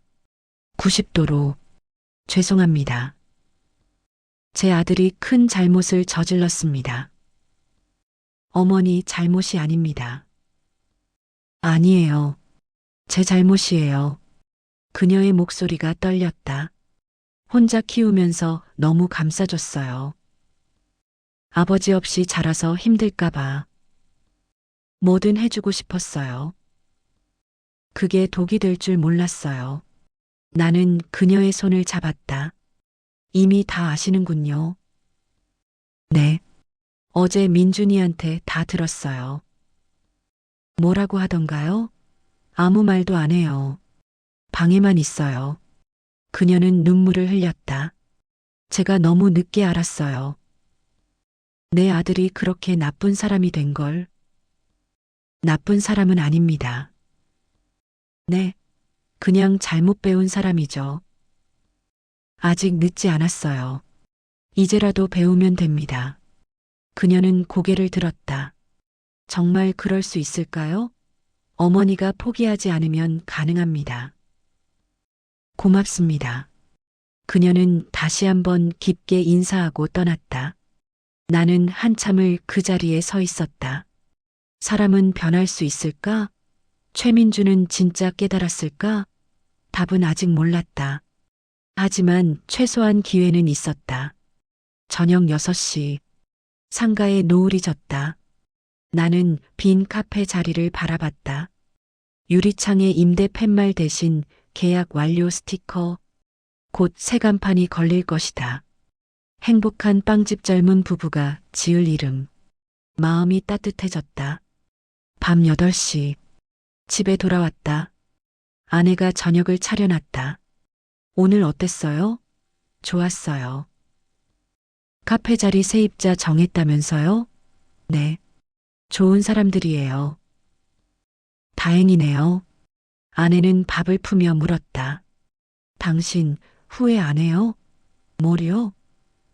90도로. 죄송합니다. 제 아들이 큰 잘못을 저질렀습니다. 어머니 잘못이 아닙니다. 아니에요. 제 잘못이에요. 그녀의 목소리가 떨렸다. 혼자 키우면서 너무 감싸줬어요. 아버지 없이 자라서 힘들까봐. 뭐든 해주고 싶었어요. 그게 독이 될 줄 몰랐어요. 나는 그녀의 손을 잡았다. 이미 다 아시는군요. 네. 어제 민준이한테 다 들었어요. 뭐라고 하던가요? 아무 말도 안 해요. 방에만 있어요. 그녀는 눈물을 흘렸다. 제가 너무 늦게 알았어요. 내 아들이 그렇게 나쁜 사람이 된 걸. 나쁜 사람은 아닙니다. 네. 그냥 잘못 배운 사람이죠. 아직 늦지 않았어요. 이제라도 배우면 됩니다. 그녀는 고개를 들었다. 정말 그럴 수 있을까요? 어머니가 포기하지 않으면 가능합니다. 고맙습니다. 그녀는 다시 한번 깊게 인사하고 떠났다. 나는 한참을 그 자리에 서 있었다. 사람은 변할 수 있을까? 최민주는 진짜 깨달았을까? 답은 아직 몰랐다. 하지만 최소한 기회는 있었다. 저녁 6시. 상가에 노을이 졌다. 나는 빈 카페 자리를 바라봤다. 유리창에 임대 팻말 대신 계약 완료 스티커. 곧 새 간판이 걸릴 것이다. 행복한 빵집 젊은 부부가 지을 이름. 마음이 따뜻해졌다. 밤 8시. 집에 돌아왔다. 아내가 저녁을 차려놨다. 오늘 어땠어요? 좋았어요. 카페 자리 세입자 정했다면서요? 네. 좋은 사람들이에요. 다행이네요. 아내는 밥을 푸며 물었다. 당신 후회 안 해요? 뭐요?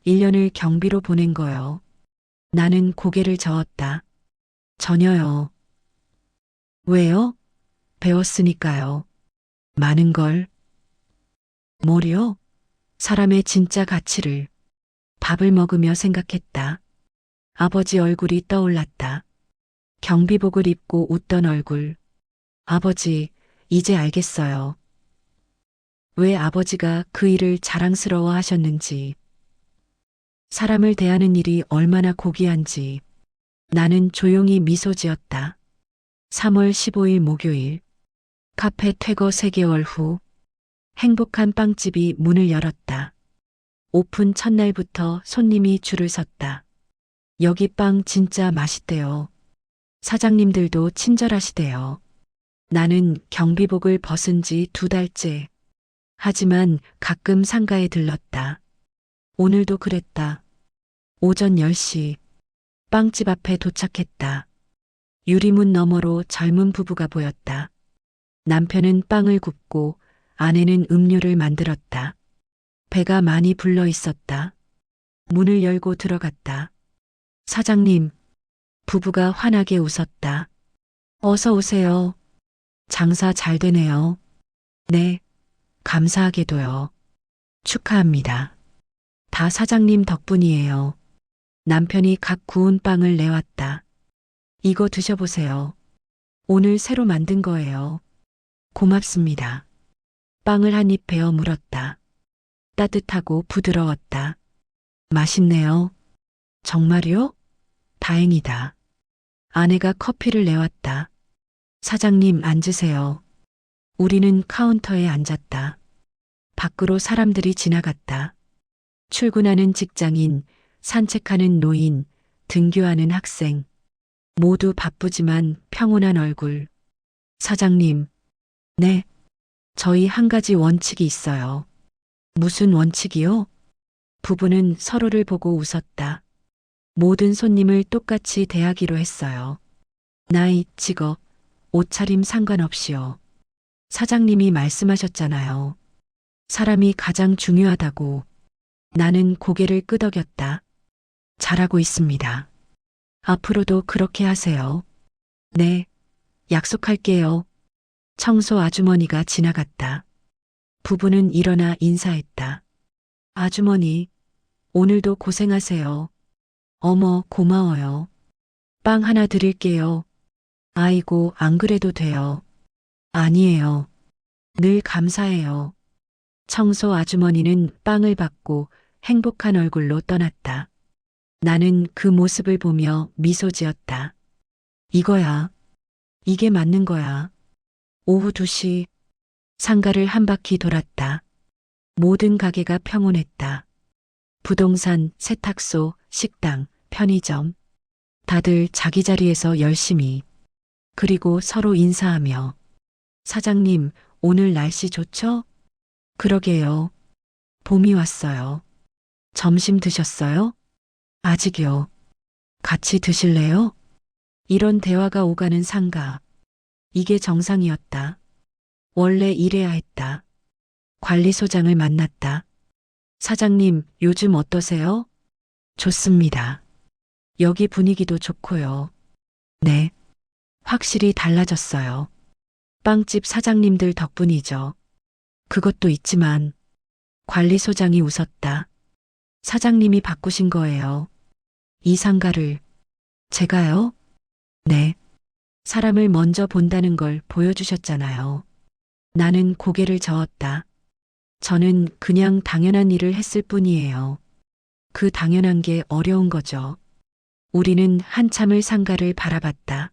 1년을 경비로 보낸 거요. 나는 고개를 저었다. 전혀요. 왜요? 배웠으니까요. 많은 걸. 뭐요? 사람의 진짜 가치를. 밥을 먹으며 생각했다. 아버지 얼굴이 떠올랐다. 경비복을 입고 웃던 얼굴. 아버지, 이제 알겠어요. 왜 아버지가 그 일을 자랑스러워 하셨는지. 사람을 대하는 일이 얼마나 고귀한지. 나는 조용히 미소 지었다. 3월 15일 목요일. 카페 퇴거 3개월 후. 행복한 빵집이 문을 열었다. 오픈 첫날부터 손님이 줄을 섰다. 여기 빵 진짜 맛있대요. 사장님들도 친절하시대요. 나는 경비복을 벗은 지 2달째. 하지만 가끔 상가에 들렀다. 오늘도 그랬다. 오전 10시 빵집 앞에 도착했다. 유리문 너머로 젊은 부부가 보였다. 남편은 빵을 굽고 아내는 음료를 만들었다. 배가 많이 불러 있었다. 문을 열고 들어갔다. 사장님, 부부가 환하게 웃었다. 어서 오세요. 장사 잘 되네요. 네, 감사하게도요. 축하합니다. 다 사장님 덕분이에요. 남편이 각 구운 빵을 내왔다. 이거 드셔보세요. 오늘 새로 만든 거예요. 고맙습니다. 빵을 한 입 베어 물었다. 따뜻하고 부드러웠다. 맛있네요. 정말요? 다행이다. 아내가 커피를 내왔다. 사장님 앉으세요. 우리는 카운터에 앉았다. 밖으로 사람들이 지나갔다. 출근하는 직장인, 산책하는 노인, 등교하는 학생. 모두 바쁘지만 평온한 얼굴. 사장님, 네. 저희 한 가지 원칙이 있어요. 무슨 원칙이요? 부부는 서로를 보고 웃었다. 모든 손님을 똑같이 대하기로 했어요. 나이, 직업, 옷차림 상관없이요. 사장님이 말씀하셨잖아요. 사람이 가장 중요하다고. 나는 고개를 끄덕였다. 잘하고 있습니다. 앞으로도 그렇게 하세요. 네, 약속할게요. 청소 아주머니가 지나갔다. 부부는 일어나 인사했다. 아주머니, 오늘도 고생하세요. 어머, 고마워요. 빵 하나 드릴게요. 아이고, 안 그래도 돼요. 아니에요. 늘 감사해요. 청소 아주머니는 빵을 받고 행복한 얼굴로 떠났다. 나는 그 모습을 보며 미소 지었다. 이거야. 이게 맞는 거야. 오후 2시 상가를 한 바퀴 돌았다. 모든 가게가 평온했다. 부동산, 세탁소, 식당, 편의점. 다들 자기 자리에서 열심히. 그리고 서로 인사하며. 사장님, 오늘 날씨 좋죠? 그러게요. 봄이 왔어요. 점심 드셨어요? 아직요. 같이 드실래요? 이런 대화가 오가는 상가. 이게 정상이었다. 원래 이래야 했다. 관리소장을 만났다. 사장님, 요즘 어떠세요? 좋습니다. 여기 분위기도 좋고요. 네. 확실히 달라졌어요. 빵집 사장님들 덕분이죠. 그것도 있지만 관리소장이 웃었다. 사장님이 바꾸신 거예요. 이 상가를. 제가요? 네. 사람을 먼저 본다는 걸 보여주셨잖아요. 나는 고개를 저었다. 저는 그냥 당연한 일을 했을 뿐이에요. 그 당연한 게 어려운 거죠. 우리는 한참을 상가를 바라봤다.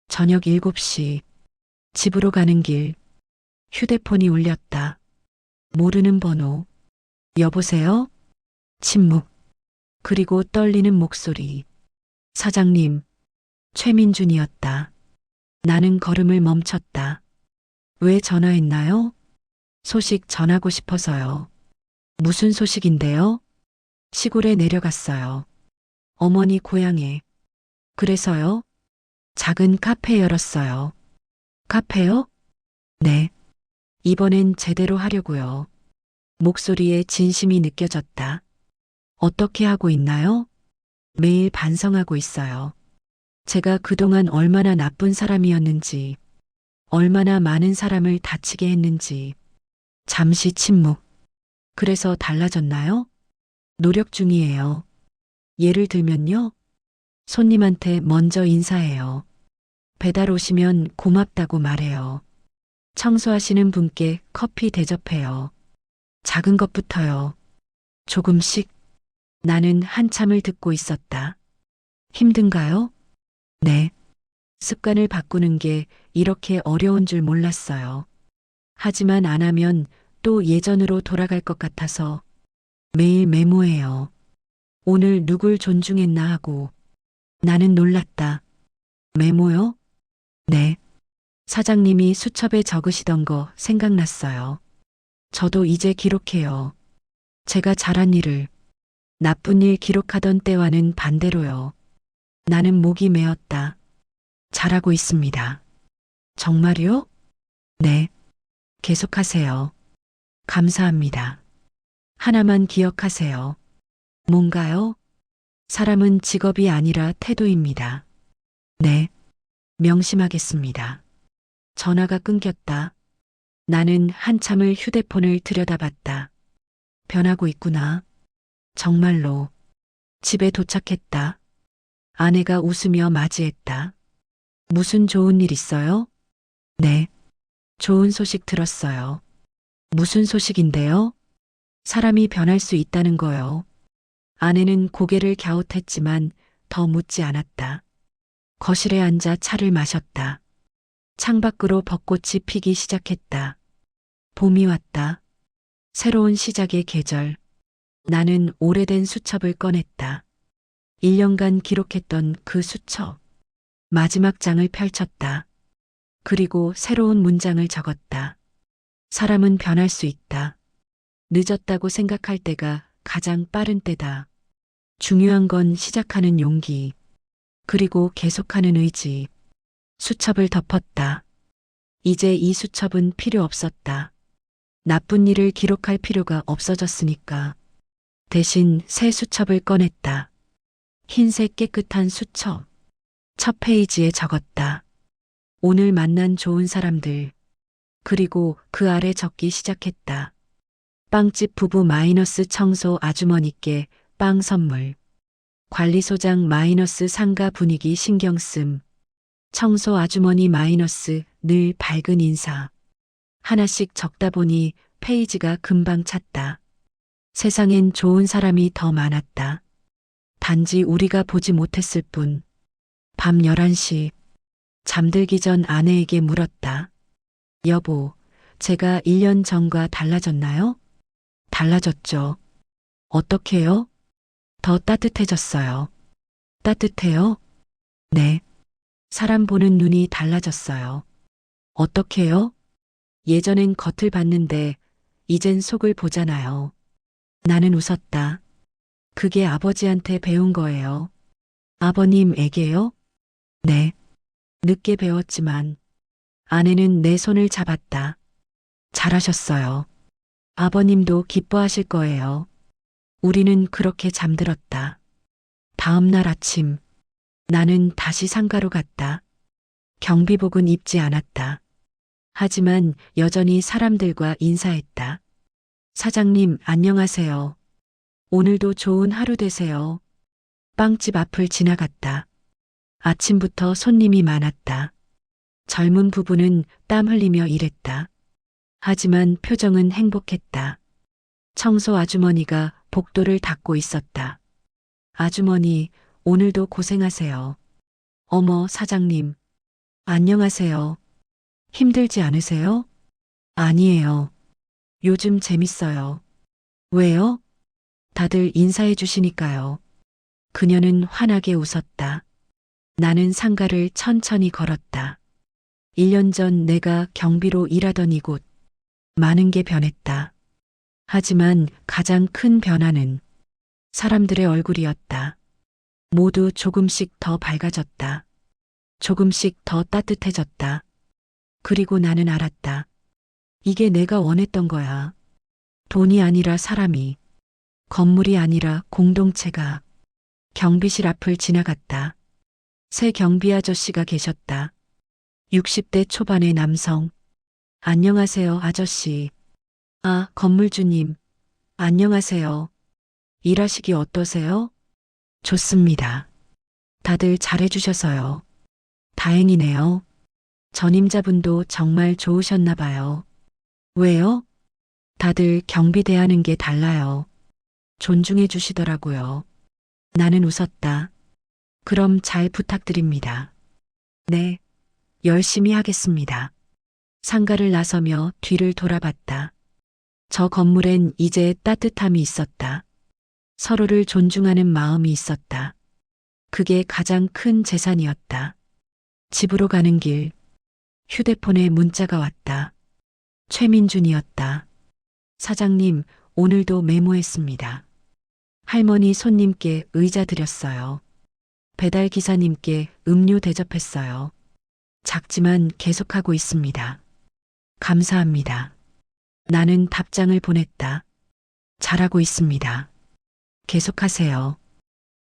저녁 7시. 집으로 가는 길. 휴대폰이 울렸다. 모르는 번호. 여보세요? 침묵. 그리고 떨리는 목소리. 사장님. 최민준이었다. 나는 걸음을 멈췄다. 왜 전화했나요? 소식 전하고 싶어서요. 무슨 소식인데요? 시골에 내려갔어요. 어머니 고향에. 그래서요? 작은 카페 열었어요. 카페요? 네. 이번엔 제대로 하려고요. 목소리에 진심이 느껴졌다. 어떻게 하고 있나요? 매일 반성하고 있어요. 제가 그동안 얼마나 나쁜 사람이었는지, 얼마나 많은 사람을 다치게 했는지. 잠시 침묵. 그래서 달라졌나요? 노력 중이에요. 예를 들면요. 손님한테 먼저 인사해요. 배달 오시면 고맙다고 말해요. 청소하시는 분께 커피 대접해요. 작은 것부터요. 조금씩. 나는 한참을 듣고 있었다. 힘든가요? 네. 습관을 바꾸는 게 이렇게 어려운 줄 몰랐어요. 하지만 안 하면 또 예전으로 돌아갈 것 같아서 매일 메모해요. 오늘 누굴 존중했나 하고 나는 놀랐다. 메모요? 네. 사장님이 수첩에 적으시던 거 생각났어요. 저도 이제 기록해요. 제가 잘한 일을, 나쁜 일 기록하던 때와는 반대로요. 나는 목이 메었다. 잘하고 있습니다. 정말요? 네. 계속하세요. 감사합니다. 하나만 기억하세요. 뭔가요? 사람은 직업이 아니라 태도입니다. 네. 명심하겠습니다. 전화가 끊겼다. 나는 한참을 휴대폰을 들여다봤다. 변하고 있구나. 정말로. 집에 도착했다. 아내가 웃으며 맞이했다. 무슨 좋은 일 있어요? 네. 좋은 소식 들었어요. 무슨 소식인데요? 사람이 변할 수 있다는 거요. 아내는 고개를 갸웃했지만 더 묻지 않았다. 거실에 앉아 차를 마셨다. 창밖으로 벚꽃이 피기 시작했다. 봄이 왔다. 새로운 시작의 계절. 나는 오래된 수첩을 꺼냈다. 1년간 기록했던 그 수첩. 마지막 장을 펼쳤다. 그리고 새로운 문장을 적었다. 사람은 변할 수 있다. 늦었다고 생각할 때가 가장 빠른 때다. 중요한 건 시작하는 용기. 그리고 계속하는 의지. 수첩을 덮었다. 이제 이 수첩은 필요 없었다. 나쁜 일을 기록할 필요가 없어졌으니까. 대신 새 수첩을 꺼냈다. 흰색 깨끗한 수첩. 첫 페이지에 적었다. 오늘 만난 좋은 사람들. 그리고 그 아래 적기 시작했다. 빵집 부부 마이너스 청소 아주머니께 빵 선물. 관리소장 마이너스 상가 분위기 신경 씀. 청소 아주머니 마이너스 늘 밝은 인사. 하나씩 적다 보니 페이지가 금방 찼다. 세상엔 좋은 사람이 더 많았다. 단지 우리가 보지 못했을 뿐. 밤 11시. 잠들기 전 아내에게 물었다. 여보, 제가 1년 전과 달라졌나요? 달라졌죠. 어떻게요? 더 따뜻해졌어요. 따뜻해요? 네. 사람 보는 눈이 달라졌어요. 어떻게요? 예전엔 겉을 봤는데 이젠 속을 보잖아요. 나는 웃었다. 그게 아버지한테 배운 거예요. 아버님에게요? 네. 늦게 배웠지만 아내는 내 손을 잡았다. 잘하셨어요. 아버님도 기뻐하실 거예요. 우리는 그렇게 잠들었다. 다음 날 아침 나는 다시 상가로 갔다. 경비복은 입지 않았다. 하지만 여전히 사람들과 인사했다. 사장님, 안녕하세요. 오늘도 좋은 하루 되세요. 빵집 앞을 지나갔다. 아침부터 손님이 많았다. 젊은 부부는 땀 흘리며 일했다. 하지만 표정은 행복했다. 청소 아주머니가 복도를 닦고 있었다. 아주머니, 오늘도 고생하세요. 어머, 사장님. 안녕하세요. 힘들지 않으세요? 아니에요. 요즘 재밌어요. 왜요? 다들 인사해 주시니까요. 그녀는 환하게 웃었다. 나는 상가를 천천히 걸었다. 1년 전 내가 경비로 일하던 이곳. 많은 게 변했다. 하지만 가장 큰 변화는 사람들의 얼굴이었다. 모두 조금씩 더 밝아졌다. 조금씩 더 따뜻해졌다. 그리고 나는 알았다. 이게 내가 원했던 거야. 돈이 아니라 사람이, 건물이 아니라 공동체가. 경비실 앞을 지나갔다. 새 경비 아저씨가 계셨다. 60대 초반의 남성. 안녕하세요, 아저씨. 아, 건물주님. 안녕하세요. 일하시기 어떠세요? 좋습니다. 다들 잘해주셔서요. 다행이네요. 전임자분도 정말 좋으셨나 봐요. 왜요? 다들 경비 대하는 게 달라요. 존중해 주시더라고요. 나는 웃었다. 그럼 잘 부탁드립니다. 네, 열심히 하겠습니다. 상가를 나서며 뒤를 돌아봤다. 저 건물엔 이제 따뜻함이 있었다. 서로를 존중하는 마음이 있었다. 그게 가장 큰 재산이었다. 집으로 가는 길, 휴대폰에 문자가 왔다. 최민준이었다. 사장님, 오늘도 메모했습니다. 할머니 손님께 의자 드렸어요. 배달 기사님께 음료 대접했어요. 작지만 계속하고 있습니다. 감사합니다. 나는 답장을 보냈다. 잘하고 있습니다. 계속하세요.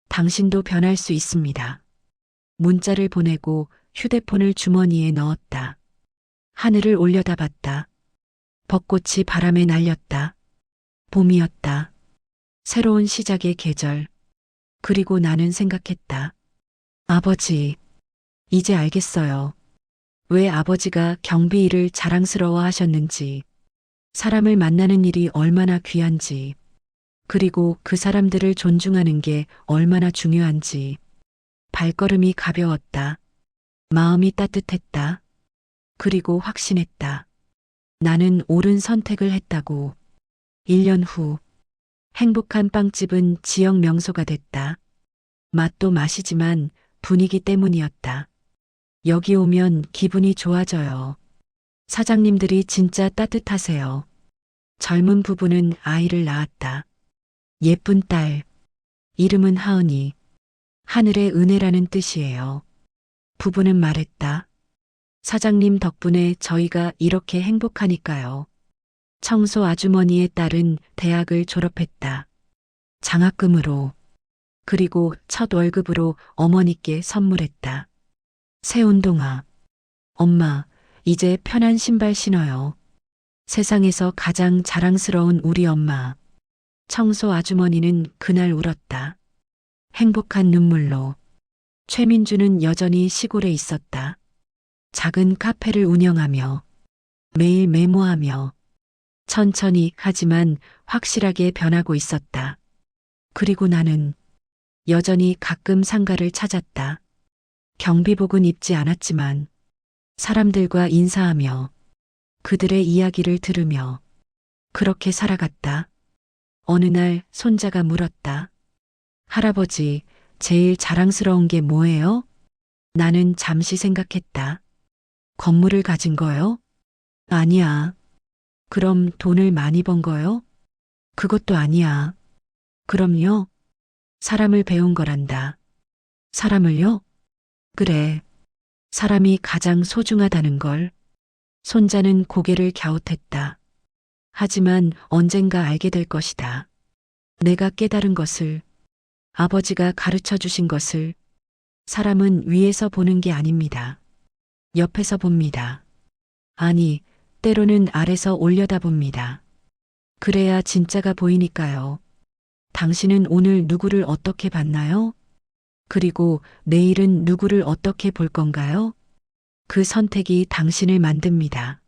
당신도 변할 수 있습니다. 문자를 보내고 휴대폰을 주머니에 넣었다. 하늘을 올려다봤다. 벚꽃이 바람에 날렸다. 봄이었다. 새로운 시작의 계절. 그리고 나는 생각했다. 아버지, 이제 알겠어요. 왜 아버지가 경비 일을 자랑스러워 하셨는지, 사람을 만나는 일이 얼마나 귀한지, 그리고 그 사람들을 존중하는 게 얼마나 중요한지. 발걸음이 가벼웠다. 마음이 따뜻했다. 그리고 확신했다. 나는 옳은 선택을 했다고. 1년 후, 행복한 빵집은 지역 명소가 됐다. 맛도 맛이지만 분위기 때문이었다. 여기 오면 기분이 좋아져요. 사장님들이 진짜 따뜻하세요. 젊은 부부는 아이를 낳았다. 예쁜 딸. 이름은 하은이. 하늘의 은혜라는 뜻이에요. 부부는 말했다. 사장님 덕분에 저희가 이렇게 행복하니까요. 청소 아주머니의 딸은 대학을 졸업했다. 장학금으로. 그리고 첫 월급으로 어머니께 선물했다. 새 운동화. 엄마, 이제 편한 신발 신어요. 세상에서 가장 자랑스러운 우리 엄마. 청소 아주머니는 그날 울었다. 행복한 눈물로. 최민주는 여전히 시골에 있었다. 작은 카페를 운영하며 매일 메모하며 천천히 하지만 확실하게 변하고 있었다. 그리고 나는 여전히 가끔 상가를 찾았다. 경비복은 입지 않았지만 사람들과 인사하며 그들의 이야기를 들으며 그렇게 살아갔다. 어느 날 손자가 물었다. 할아버지, 제일 자랑스러운 게 뭐예요? 나는 잠시 생각했다. 건물을 가진 거요? 아니야. 그럼 돈을 많이 번 거요? 그것도 아니야. 그럼요? 사람을 배운 거란다. 사람을요? 그래. 사람이 가장 소중하다는 걸. 손자는 고개를 갸웃했다. 하지만 언젠가 알게 될 것이다. 내가 깨달은 것을, 아버지가 가르쳐 주신 것을. 사람은 위에서 보는 게 아닙니다. 옆에서 봅니다. 아니, 때로는 아래서 올려다봅니다. 그래야 진짜가 보이니까요. 당신은 오늘 누구를 어떻게 봤나요? 그리고 내일은 누구를 어떻게 볼 건가요? 그 선택이 당신을 만듭니다.